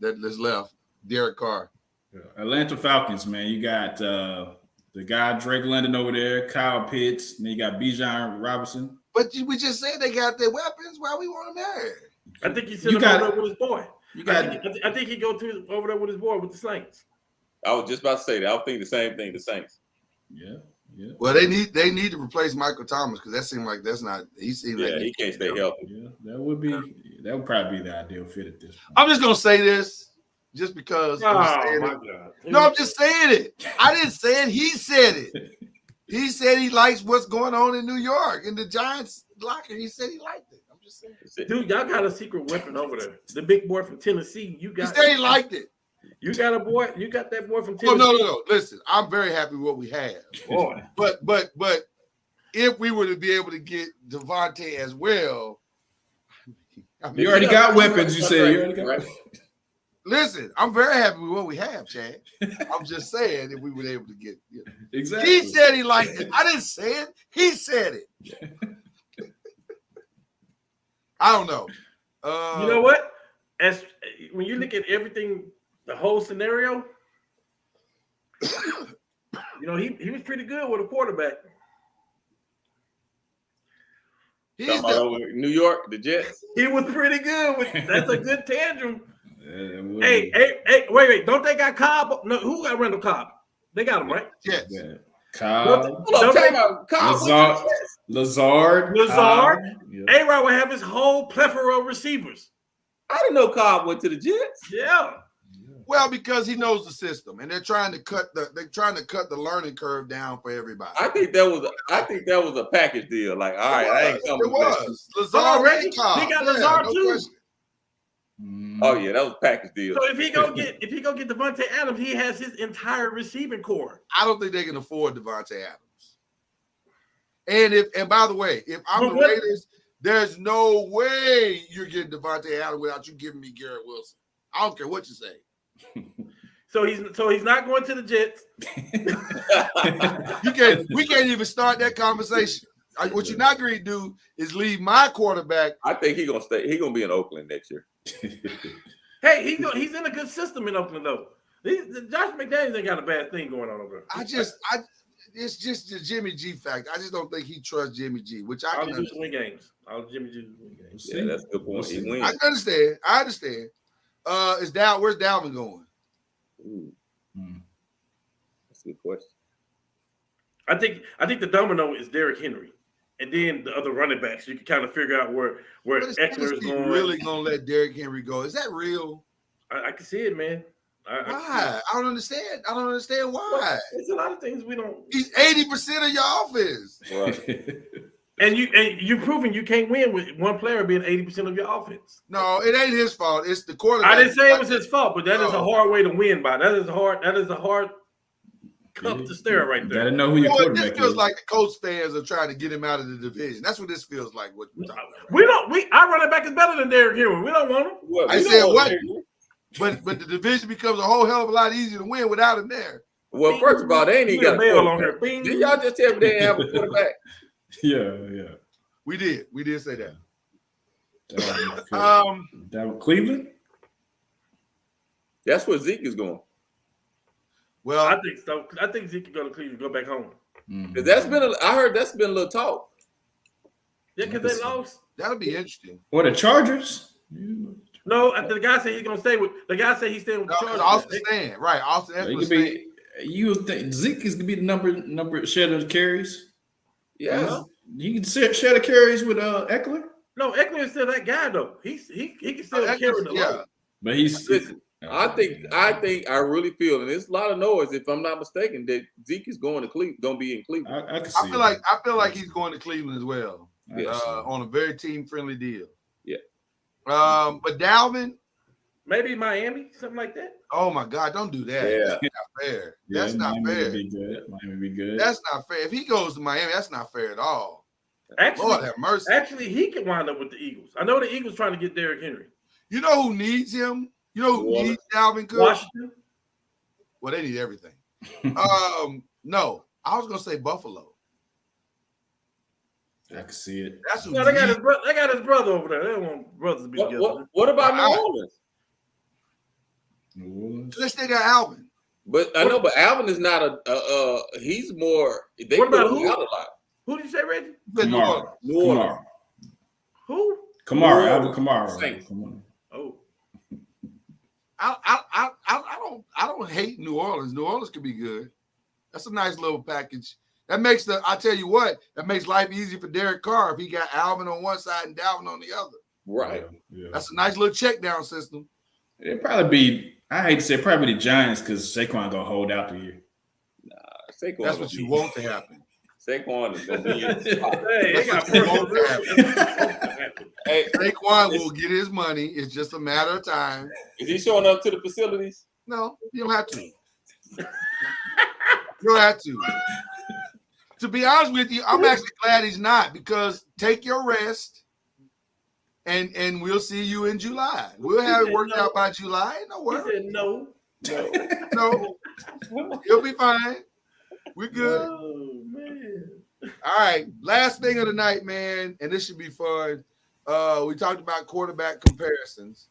That's left. Derek Carr. Atlanta Falcons, man. You got the guy Drake London over there, Kyle Pitts, and then you got Bijan Robinson. But we just said they got their weapons. Why we want them there? I think he sent him over there with his boy. I think he go over there with his boy with the Saints. I was just about to say that. I was thinking the same thing. The Saints. Yeah. Well, they need to replace Michael Thomas because that seemed like that's not. He seemed like he can't stay healthy. Yeah, that would probably be the ideal fit at this point. I'm just gonna say this, just because. God! No, I'm just saying it. I didn't say it. He said it. He said he likes what's going on in New York in the Giants locker. He said he liked it. I'm just saying. Dude, y'all got a secret weapon over there. The big boy from Tennessee. He said he liked it. You got a boy. You got that boy from Oh Tennessee. no. Listen, I'm very happy with what we have. Boy. But if we were to be able to get Devontae as well, I mean, You already got weapons, you said. You already got Right. Listen, I'm very happy with what we have, Chad. I'm just saying if we were able to get. Exactly. He said he liked it. I didn't say it. He said it. I don't know. You know what? As when you look at everything, the whole scenario, you know, he was pretty good with a quarterback. He's Talking about over New York, the Jets. He was pretty good with. That's a good tantrum. Yeah, it would Hey, be. wait. Don't they got Cobb? No, who got Randall Cobb? They got him, right? Jets. Yeah. Cobb, Hold up, time out. Kyle, Lazard, Lazard. Lazard. Yeah. A-Rod will have his whole plethora of receivers. I didn't know Cobb went to the Jets. Yeah. Well, because he knows the system, and they're trying to cut the learning curve down for everybody. I think that was a package deal. Like, all right, I ain't coming. It was. Lazard Already? and Cobb. He got Lazard too. question. Oh yeah, that was a package deal. So if he go get Devontae Adams, he has his entire receiving core. I don't think they can afford Devontae Adams. And by the way, if I'm But the what- Raiders, there's no way you're getting Devontae Adams without you giving me Garrett Wilson. I don't care what you say. So he's not going to the Jets. We can't even start that conversation. What you're not going to do is leave my quarterback. I think he's gonna stay. He's gonna be in Oakland next year. Hey, he's in a good system in Oakland though. Josh McDaniels ain't got a bad thing going on over there. It's just the Jimmy G factor. I just don't think he trusts Jimmy G, which I I'll can just understand. win games. Jimmy G win games. Yeah, that's a good point. He wins. I understand. Where's Dalvin going? Ooh. That's a good question. I think the domino is Derrick Henry, and then the other running backs. You can kind of figure out where But is Eckler is Tennessee going. really going to let Derrick Henry go? Is that real? I can see it, man. I can see Why? it. I don't understand why. There's a lot of things we don't. He's 80% of your offense. Right. And you're proving you can't win with one player being 80% of your offense. No, it ain't his fault. It's the quarterback. I didn't say it was his fault, but that is a hard way to win by. That is a hard cup to stir right there. Gotta know who your This quarterback feels is. like the Colts fans are trying to get him out of the division. That's what this feels like. What we're talking about. Our running back is better than Derrick Henry. We don't want him. What, I we said don't what? want But the division becomes a whole hell of a lot easier to win without him there. Well, first of all, they ain't even got a Bell on quarterback. here. Bing. Did y'all just tell me they didn't have a quarterback? Yeah. We did say that. That Cleveland. That's where Zeke is going. Well, I think so. I think Zeke can go to Cleveland, go back home. 'Cause that's been. I heard that's been a little talk. Yeah, because they lost. that'll be interesting. Or the Chargers. No, the guy said he's gonna stay with. The guy said he's staying with the No, Chargers. Austin staying right. Austin He Eckler could staying. be. You think Zeke is gonna be the number share of carries? Yeah. You can share the carries with Eckler, No, Eckler is still that guy though. He can still Eckler's- carry the load. yeah. but he's. Listen, I really feel, and there's a lot of noise, if I'm not mistaken, that Zeke is going to Cleveland, gonna be in Cleveland. I can see. I feel like he's going to Cleveland as well. Yes. On a very team friendly deal. Yeah. But Dalvin, Maybe Miami, something like that. oh my God, don't do that. Yeah. That's not fair. That's not Miami fair. would be good. Miami would be good. That's not fair. If he goes to Miami, that's not fair at all. Actually, Lord have mercy. he can wind up with the Eagles. I know the Eagles trying to get Derrick Henry. You know who needs him? You know who needs Dalvin Cook? Washington. Well, they need everything. No, I was gonna say Buffalo. I can see it. That's who No, they got needs. his brother over there. They don't want brothers to be together. What about Wow. New Orleans? New Orleans. They still got Alvin. But I know, but Alvin is not he's more. They What about put him who? out a lot. Who did you say, Reggie? Kamara. New Orleans. Who? Kamara. Alvin Kamara. Saints. Come on. Oh, I don't hate New Orleans. New Orleans could be good. That's a nice little package. That makes I tell you what, that makes life easy for Derek Carr if he got Alvin on one side and Dalvin on the other. Right. Yeah. That's a nice little check down system. It'd probably be. I hate to say probably the Giants because Saquon gonna hold out the year. Saquon That's what you want to happen. Saquon is gonna be in the spot. hey, they got That's what you want to happen. Hey, Saquon will get his money. It's just a matter of time. is he showing up to the facilities? No, you don't have to. You don't have to. To be honest with you, I'm actually glad he's not because take your rest. and we'll see you in July. We'll have it worked out by July. Ain't no He worry. said no. No, you'll be fine. We're good. Oh man. All right. Last thing of the night, man, and this should be fun. We talked about quarterback comparisons.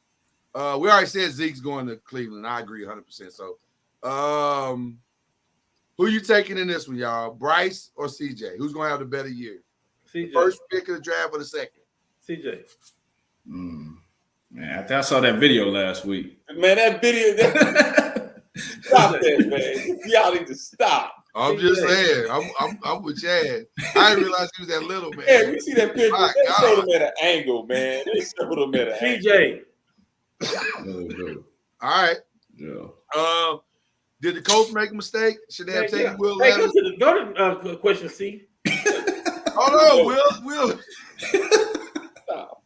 We already said Zeke's going to Cleveland. I agree 100%. So, who you taking in this one, y'all? Bryce or CJ? Who's going to have the better year? CJ. First pick of the draft or the second? CJ. Man, I saw that video last week. Man, that video. Stop that, man. Y'all need to stop. I'm just saying. I'm with Chad. I didn't realize he was that little, man. Hey, you see that picture? My They God. showed him at an angle, man. They showed him at an angle. CJ. All right. Yeah. Did the coach make a mistake? Should they have taken Will Hey, Levis? go to question C. Hold on, Will. Stop.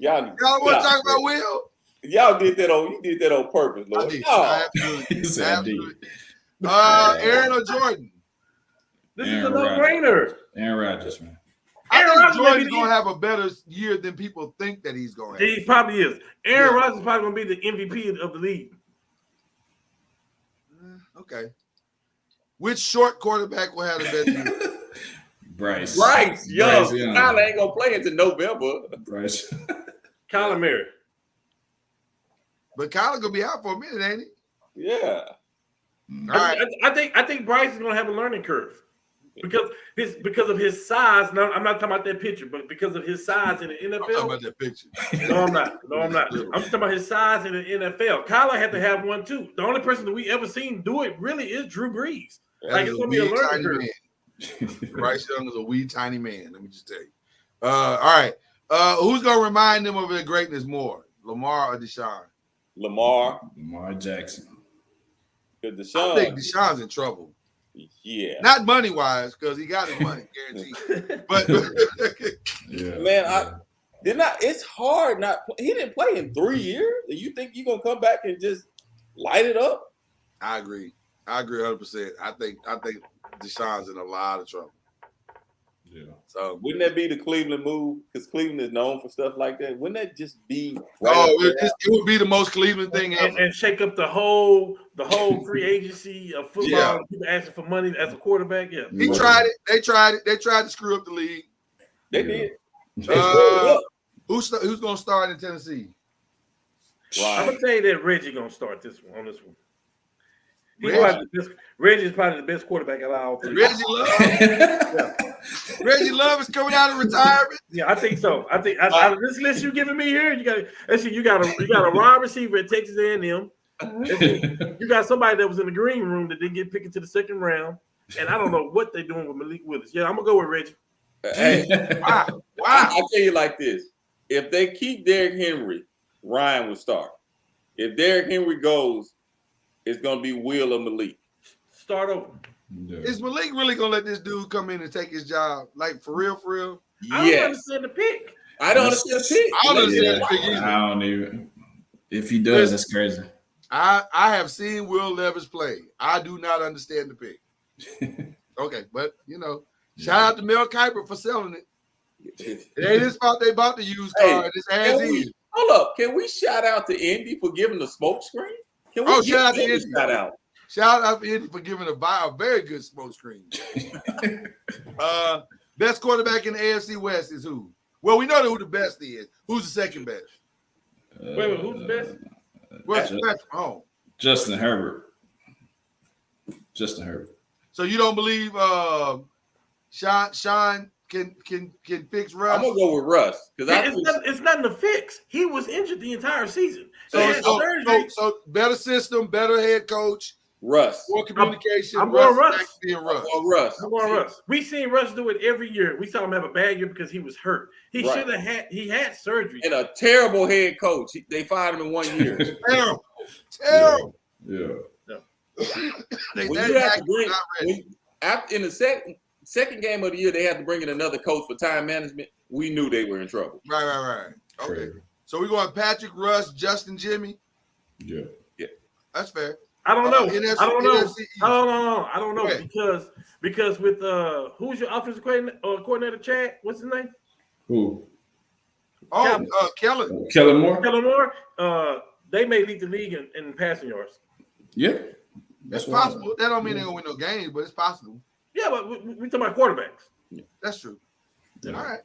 Y'all Y'all want to talk about Will? Y'all did that on purpose, I Lord. did. No. He said I did. Absolutely. Aaron or Jordan? This Aaron is a no-brainer. Aaron Rodgers, man. I Aaron think Rodgers Jordan's maybe going to have a better year than people think that he's going to have. He probably is. Aaron Yeah. Rodgers is probably going to be the MVP of the league. Okay. Which short quarterback will have the better year? Bryce. Young. Bryce Young. Kyle ain't gonna play until November. Bryce. Kyler Murray. But Kyler going to be out for a minute, ain't he? Yeah. All right. I think Bryce is going to have a learning curve because of his size. No, I'm not talking about that picture, but because of his size in the I'm talking NFL. about that picture. No, I'm not. I'm talking about his size in the NFL. Kyler had to have one too. The only person that we ever seen do it really is Drew Brees. That is It's going to be a wee learning tiny curve. man. Bryce Young is a wee tiny man. Let me just tell you. All right. Who's going to remind them of their greatness more, Lamar or Deshaun? Lamar. Lamar Jackson. Because I think Deshaun. Deshaun's in trouble. Yeah. Not money wise, because he got his money guaranteed. But Yeah. Man, it's hard not. He didn't play in 3 years. You think you're gonna come back and just light it up? I agree 100%. I think Deshaun's in a lot of trouble. Yeah. So Wouldn't that be the Cleveland move? Because Cleveland is known for stuff like that. Wouldn't that just be? it would be the most Cleveland thing ever. And shake up the whole free agency of football. Yeah. People asking for money as a quarterback. Yeah. He tried it. They tried it. They tried to screw up the league. They did. Who's going to start in Tennessee? I'm Right. gonna tell you that Reggie gonna start this one on this one. Reggie's probably the best quarterback of all three. Reggie Love. Reggie Love is coming out of retirement. Yeah, I think so. I think this list you giving me here, you got a wide receiver at Texas A&M. You got somebody that was in the green room that didn't get picked into the second round, and I don't know what they're doing with Malik Willis. Yeah, I'm gonna go with Reggie. Hey, Wow. I'll tell you like this: if they keep Derrick Henry, Ryan will start. If Derrick Henry goes, it's gonna be Will or Malik. Start over. Yeah. Is Malik really going to let this dude come in and take his job? Like, for real, for real? I don't Yes, understand the pick. I don't understand the pick. I don't understand Yeah. the pick either. I don't even. If he does, that's crazy. I have seen Will Levis play. I do not understand the pick. Okay, but, shout out to Mel Kiper for selling it. It ain't his fault they bought the used car. Hey, This has Can is. we, hold up. Can we shout out to Indy for giving the smoke screen? Can we Oh, give shout out to Indy Indy. shout out? Shout out to Indy for giving a very good smoke screen. Best quarterback in the AFC West is who? Well, we know who the best is. Who's the second best? Wait, who's the best? What's Ju- Patrick Mahomes? Justin Herbert. Justin Herbert. So you don't believe Sean can fix Russ? I'm gonna go with Russ because It's nothing to fix. He was injured the entire season. So, He had surgery. so better system, better head coach, Russ. more communication. I'm going Russ. Russ. Back to being Russ. Oh, Russ. I'm going Russ. We seen Russ do it every year. We saw him have a bad year because he was hurt. He Right. should have had surgery. And a terrible head coach. They fired him in 1 year. Terrible. Yeah. They, When that you have back to bring, not ready. in the second game of the year, they had to bring in another coach for time management. We knew they were in trouble. Right. Okay. Crazy. So we're going Patrick, Russ, Justin, Jimmy. Yeah. That's fair. I don't know. NFC I don't know. East. I don't know Go ahead. because with who's your offensive coordinator? Chad, what's his name? Who? Kellen. Kellen Moore. Kellen Moore, they may lead the league in passing yards. Yeah, It's possible. That don't mean they're gonna win no games, but it's possible. Yeah, but we talking about quarterbacks. That's true. Yeah. All right.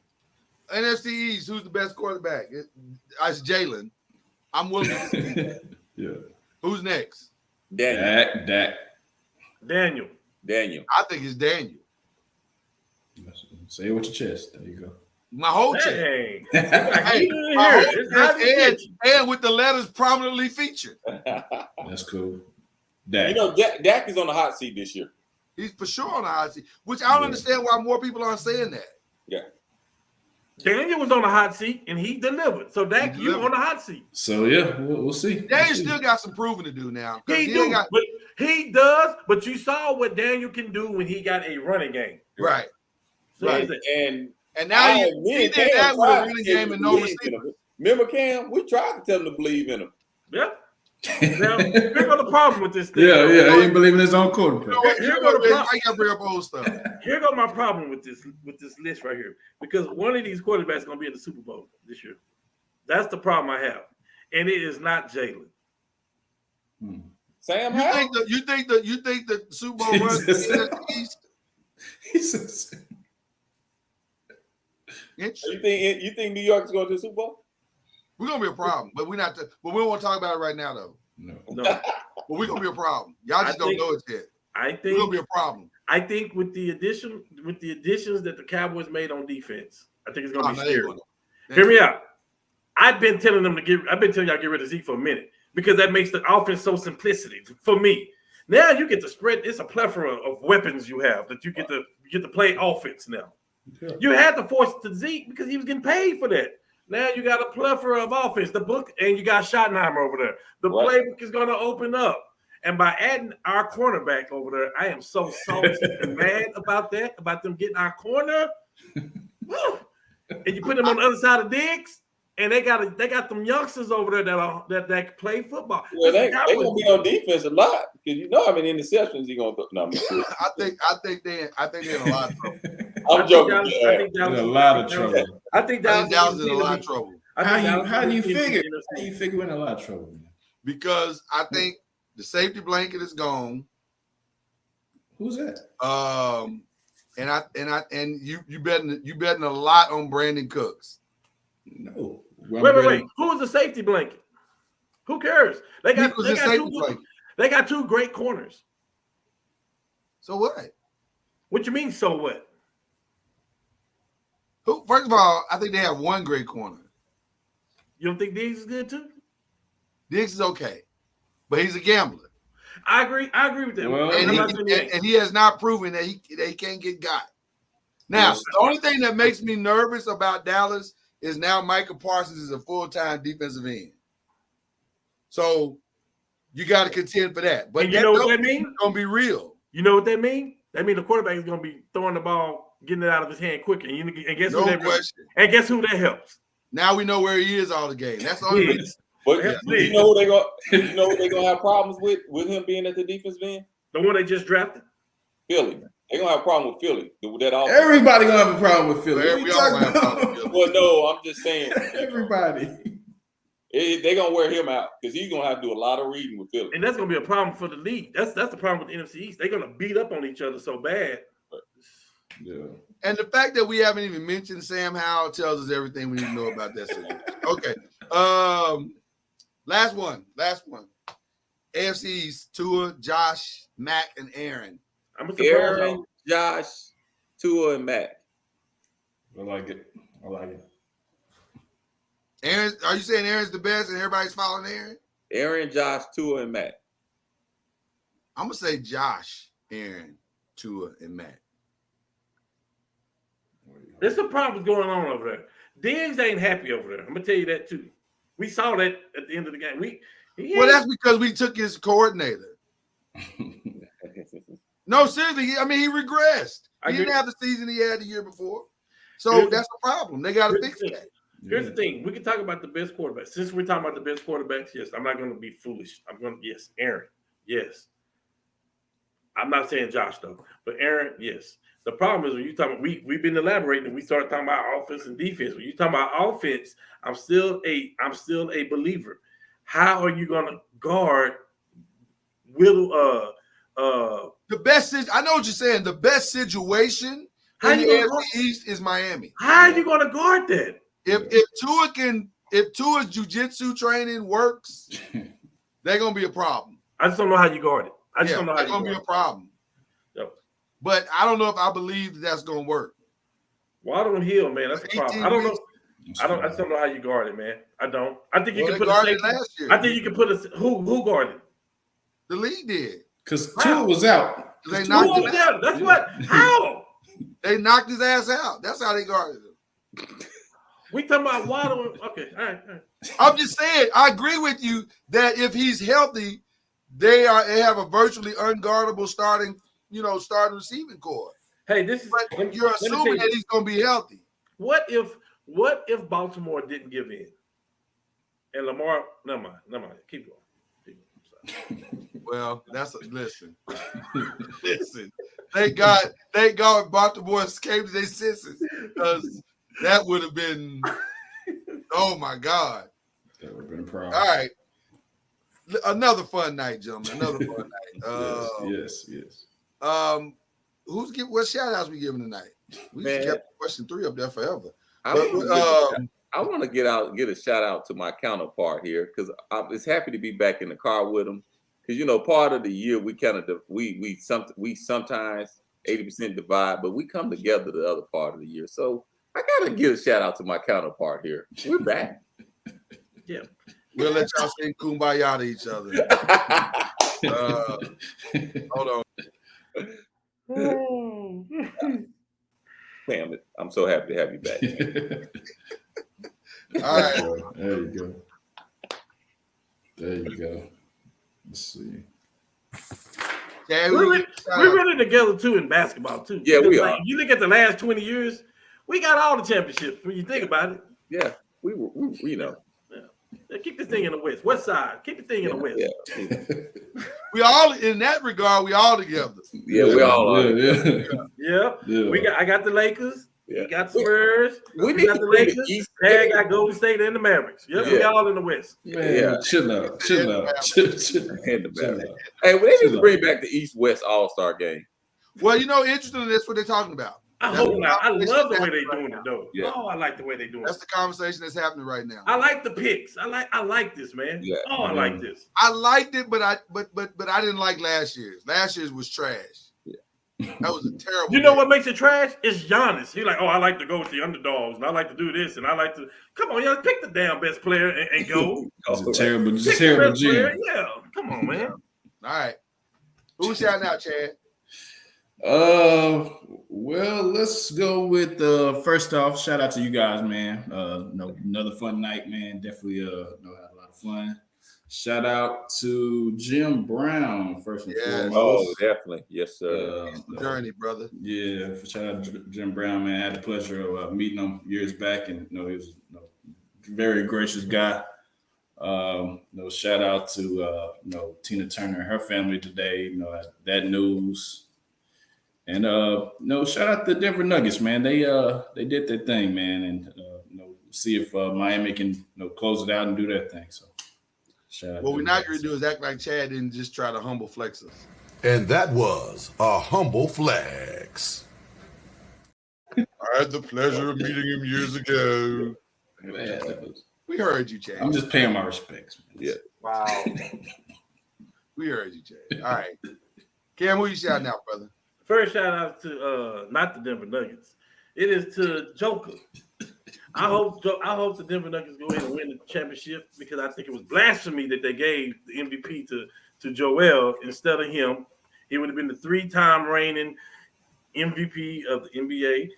NFC East, who's the best quarterback? It's Jalen. I'm willing to see that. Yeah. Who's next? Daniel. Daniel. I think it's Daniel. Say it with your chest. There you go. My whole team. Hey, Hey, my whole team, and with the letters prominently featured. That's cool. Dak. You know, Dak is on the hot seat this year. He's for sure on the hot seat, which I don't understand why more people aren't saying that. Yeah. Daniel was on the hot seat and he delivered. So Dak, you on the hot seat. So yeah, we'll see. Daniel still got some proving to do now. He does, but you saw what Daniel can do when he got a running game. Right. So Right. And now he did that with a running game and no receiver. Remember, Cam? We tried to tell him to believe in him. Yep. Now, here's the problem with this thing. Yeah, he ain't believing his own quarterback. You know what? Here go the problem. I gotta bring up old stuff. Here goes my problem with this list right here. Because one of these quarterbacks is gonna be in the Super Bowl this year. That's the problem I have. And it is not Jalen. Sam You Howell? think the Super Bowl runs in the East? He says, You think New York is going to the Super Bowl? We're gonna be a problem, but we're not. But we don't want to talk about it right now, though. no. But we're gonna be a problem. Y'all just don't know it yet. We're gonna be a problem. I think with the additions that the Cowboys made on defense, I think it's gonna be scary. Hear me out. I've been telling y'all to get rid of Zeke for a minute because that makes the offense so simplicity for me. Now you get to spread. It's a plethora of weapons you have that you get to play offense now. Yeah. You had to force it to Zeke because he was getting paid for that. Now you got a plethora of offense. The book, and you got Schottenheimer over there. The playbook is going to open up. And by adding our cornerback over there, I am so salty and mad about that, about them getting our corner. Woo! And you put them on the other side of Diggs, and they got them youngsters over there that play football. Well, they gonna be on defense a lot because you know how many interceptions he gonna throw. No, I think they're in a lot of trouble. I'm joking. I think In a lot of trouble. I think Dallas is in a lot of trouble How do you figure? How you figure we're in a lot of trouble? Man? because I think the safety blanket is gone. Who's that? And you betting a lot on Brandon Cooks. No. Wait. Who's the safety blanket? Who cares? They got two great corners. So what? What you mean? So what? Who? First of all, I think they have one great corner. You don't think Diggs is good too? Diggs is okay, but he's a gambler. I agree with that. Well, And he has not proven that he can't get got. Now, the only thing that makes me nervous about Dallas is now Micah Parsons is a full-time defensive end. So you got to contend for that. But and you know what that means? It's going to be real. You know what that means? That means the quarterback is going to be throwing the ball, getting it out of his hand quicker. And guess No who that question. And guess who that helps? Now we know where he is all the game. That's the only reason. But you know what they gonna have problems with him being at the defense end? The one they just drafted? They're gonna have a problem with Philly. Everybody gonna have a problem with Philly. We all gonna have a problem with Philly. Well, no, I'm just saying. Everybody. They're gonna wear him out because he's gonna have to do a lot of reading with Philly. And that's going to be a problem for the league. That's the problem with the NFC East. They're going to beat up on each other so bad. Yeah. And the fact that we haven't even mentioned Sam Howell tells us everything we need to know about that situation. Okay. Last one. AFC East, Tua, Josh, Mac, and Aaron. I'm surprised. Aaron, Josh, Tua, and Mac. I like it. Aaron, are you saying Aaron's the best and everybody's following Aaron? Aaron, Josh, Tua, and Mac. I'm gonna say Josh, Aaron, Tua, and Mac. There's some problems going on over there. Diggs ain't happy over there. I'm gonna tell you that too. We saw that at the end of the game. Well, that's because we took his coordinator. No, seriously. I mean, he regressed. He didn't have the season he had the year before. So that's the problem. They got to fix that. Here's the thing. We can talk about the best quarterbacks. Since we're talking about the best quarterbacks, yes, I'm not going to be foolish. Yes, Aaron, yes. I'm not saying Josh, though. But Aaron, yes. The problem is when you talk about we've been elaborating and we started talking about offense and defense. When you talk about offense, I'm still a believer. How are you gonna guard the best I know what you're saying. The best situation in the AFC East is Miami. How are you gonna guard that? If Tua's jiu-jitsu training works, they're gonna be a problem. I just don't know how you guard it. I just don't know how it's gonna be a problem. Yep. But I don't know if I believe that's gonna work. Waddle and Hill, man, that's the problem. I don't know. I just don't know how you guard it, man. I don't. I think you can put a safety. Last year. I think you can put a who guarded. The league did. Because Tua was out. They knocked him out. That's what. How? They knocked his ass out. That's how they guarded him. We talking about Waddle. Okay, all right. I'm just saying. I agree with you that if he's healthy, they have a virtually unguardable starting receiving core. Hey, this is. But you're assuming that he's going to be healthy. What if Baltimore didn't give in, and Lamar? Never mind. Keep going. Well, listen. Thank God Baltimore escaped their senses, because that would have been. Oh my God. That would have been a problem. All right. Another fun night, gentlemen. Another fun night. Yes. What shout outs we giving tonight? We just kept question 3 up there forever. I want to get a shout out to my counterpart here, because I was happy to be back in the car with him. Because part of the year we kind of we sometimes 80% divide, but we come together the other part of the year. So I gotta give a shout out to my counterpart here. We're back. Yeah. We'll let y'all sing Kumbaya to each other. Hold on. Damn it. I'm so happy to have you back. All right. There you go. Let's see. Yeah, we're really together too in basketball too. Yeah, we are. You look at the last 20 years, we got all the championships when you think about it. Yeah, we keep this thing in the West side. Keep the thing in the West. Yeah. We all, in that regard, we all together. Yeah, we all are. Yeah. I got the Lakers. Yeah. We got the Spurs. We got the Lakers. I got Golden State and the Mavericks. Yep, we all in the West. Man, chill out. Hey, we need to bring back the East-West All-Star game. Well, interesting, that's what they're talking about. I hope not. I love the way they're doing it, though. Yeah. Oh, I like the way they're doing it. That's the conversation that's happening right now. I like the picks. I like this, man. Yeah. Oh, I like this. I liked it, but I didn't like last year's. Last year's was trash. Yeah. That was a terrible. You know what makes it trash? It's Giannis. He's like, I like to go with the underdogs, and I like to do this, and I like to come on, y'all, pick the damn best player and go. It's a terrible GM. Yeah, come on, man. All right. Who's shouting out, Chad? Well, let's go with first off, shout out to you guys, man. Another fun night, man. Definitely had a lot of fun. Shout out to Jim Brown, first and foremost. Oh, definitely. Yes, sir. Journey, brother. Yeah, shout out to Jim Brown, man. I had the pleasure of meeting him years back, and he was a very gracious guy. Shout out to Tina Turner and her family today, that news. And shout out to the Denver Nuggets, man. They did their thing, man, and see if Miami can close it out and do their thing. So shout out. What we're not going to do is act like Chad didn't just try to humble flex us. And that was a humble flex. I had the pleasure of meeting him years ago. Man, we heard you, Chad. I'm just paying my respects, man. Yeah. Wow. We heard you, Chad. All right. Cam, who you shouting out, brother? First shout out to not the Denver Nuggets. It is to Joker. I hope the Denver Nuggets go in and win the championship, because I think it was blasphemy that they gave the MVP to Joel instead of him. He would have been the 3-time reigning MVP of the NBA,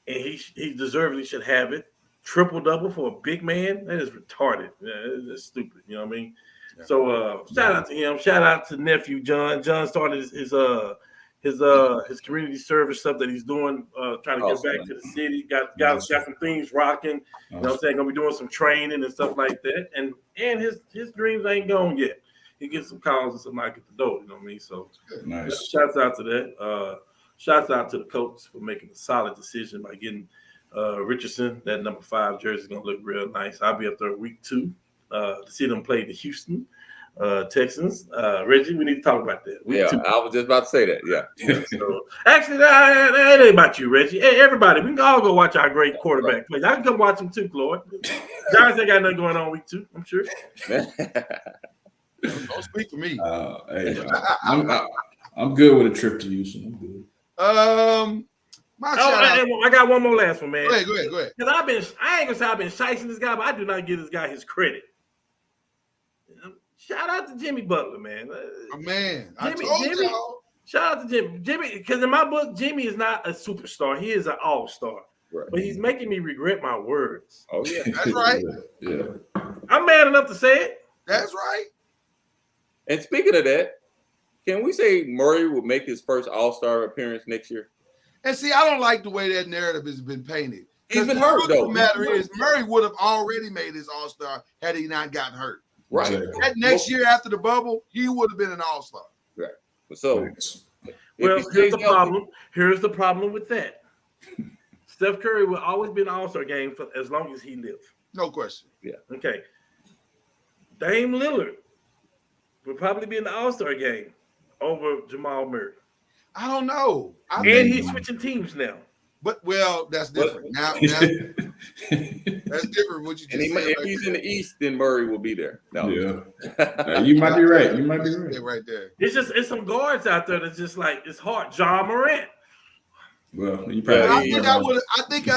and he deservedly should have it. Triple-double for a big man, that is retarded. Yeah, that's stupid. You know what I mean? Yeah. So shout out to him. Shout out to nephew John. John started his community service stuff that he's doing, trying to get back to the city. Got some things rocking. You know what I'm saying? Gonna be doing some training and stuff like that. And his dreams ain't gone yet. He gets some calls and somebody get the door. You know what I mean? So nice. Shouts out to that. shouts out to the Colts for making a solid decision by getting Richardson. That number 5 jersey is going to look real nice. I'll be up there week 2 to see them play the Houston Texans. Reggie, we need to talk about that. Week 2. I was just about to say that. Yeah. So, actually, that ain't about you, Reggie. Hey, everybody, we can all go watch our great quarterback play. I can come watch them too, Floyd. Giants ain't got nothing going on week 2, I'm sure. Don't speak for me. Hey, I'm good with a trip to Houston. I'm good. I got one more last one, man. Go ahead. Because I ain't gonna say I've been shicing this guy, but I do not give this guy his credit. Shout out to Jimmy Butler, man. Man, I Jimmy, told y'all. Shout out to Jimmy. Jimmy, because in my book, Jimmy is not a superstar. He is an all-star. Right. But he's making me regret my words. Oh yeah, That's right. Yeah. I'm mad enough to say it. That's right. And speaking of that, can we say Murray will make his first All-Star appearance next year? And see, I don't like the way that narrative has been painted. He's been hurt, though. The matter is, Murray would have already made his All-Star had he not gotten hurt. Right. That next year after the bubble, he would have been an All-Star. Right. So, Well, here's the problem. Here's the problem with that. Steph Curry will always be an All-Star game for as long as he lives. No question. Yeah. Okay. Dame Lillard will probably be in the All-Star game over Jamal Murray. I don't know. He's switching teams now. But that's different. Now that's different. What you just And said. if he's in the East, then Murray will be there. No. Yeah. You might be right. You might be right. Right there. It's some guards out there that's just like it's hard. Ja Morant. Well, you probably. I think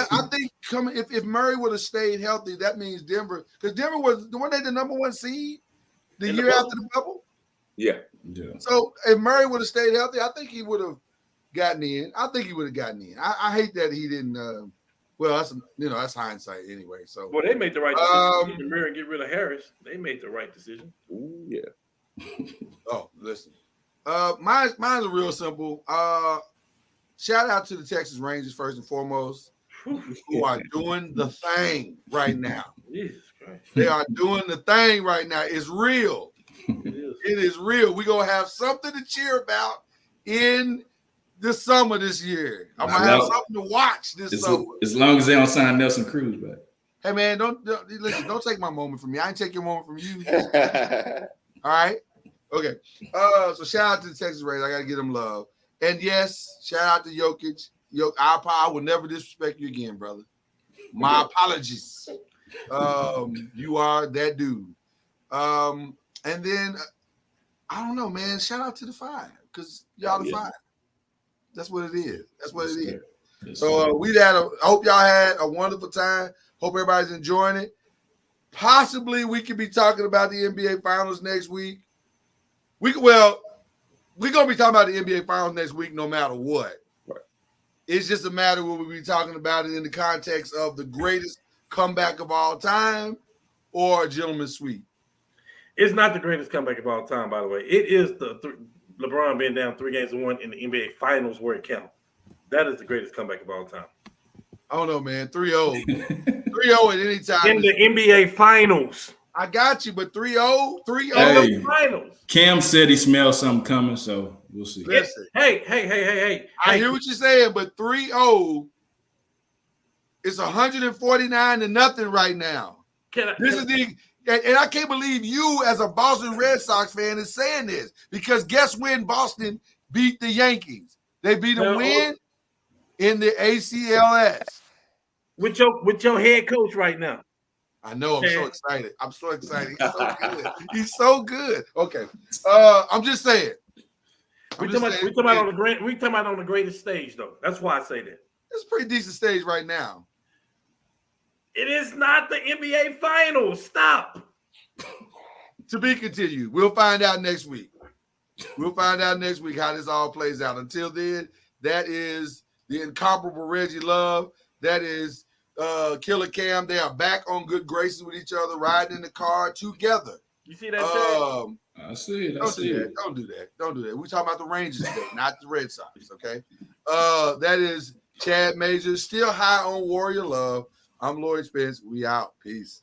coming if Murray would have stayed healthy, that means Denver, because Denver weren't they the number 1 seed the year after the bubble? Yeah. So if Murray would have stayed healthy, I think he would have gotten in. I think he would have gotten in. I hate that he didn't. That's hindsight anyway. So Well, they made the right decision. Get Murray and get rid of Harris. They made the right decision. Ooh, yeah. Oh, listen. Mine's real simple. Shout out to the Texas Rangers first and foremost, who are doing the thing right now. Jesus Christ. They are doing the thing right now. It's real. It is real. We're going to have something to cheer about in the summer this year. I'm going to have something to watch this summer. As long as they don't sign Nelson Cruz back. Hey, man, listen, don't take my moment from me. I ain't take your moment from you. All right? Okay. So shout out to the Texas Rangers. I got to give them love. And yes, shout out to Jokic. I will never disrespect you again, brother. My apologies. You are that dude. And then I don't know, man. Shout out to the 5 because y'all the 5. That's what it is. That's what it is. Yes, So I hope y'all had a wonderful time. Hope everybody's enjoying it. Possibly we could be talking about the NBA Finals next week. We're gonna be talking about the NBA Finals next week, no matter what. Right. It's just a matter of we'll be talking about it in the context of the greatest comeback of all time or a gentleman's sweep. It's not the greatest comeback of all time, by the way. It is LeBron being down 3-1 in the NBA Finals where it counts. That is the greatest comeback of all time. I don't know, man. 3-0. 3-0 at any time. In the NBA Finals. I got you, but 3-0? 3-0? Hey. Finals. Cam said he smelled something coming, so we'll see. Listen. Hey. I hear what you're saying, but 3-0 is 149-0 right now. And I can't believe you, as a Boston Red Sox fan, is saying this because guess when Boston beat the Yankees? They beat them when? In the ACLS. With your head coach right now. I know. I'm so excited. He's so good. He's so good. Okay. I'm just saying. We talking about on the greatest stage, though. That's why I say that. It's a pretty decent stage right now. It is not the NBA Finals. Stop. To be continued. We'll find out next week. We'll find out next week how this all plays out. Until then, that is the incomparable Reggie Love. That is Killer Cam. They are back on good graces with each other, riding in the car together. You see that? I see it. Don't do that. We're talking about the Rangers today, not the Red Sox, okay? That is Chad Major, still high on Warrior Love. I'm Lloyd Spence. We out. Peace.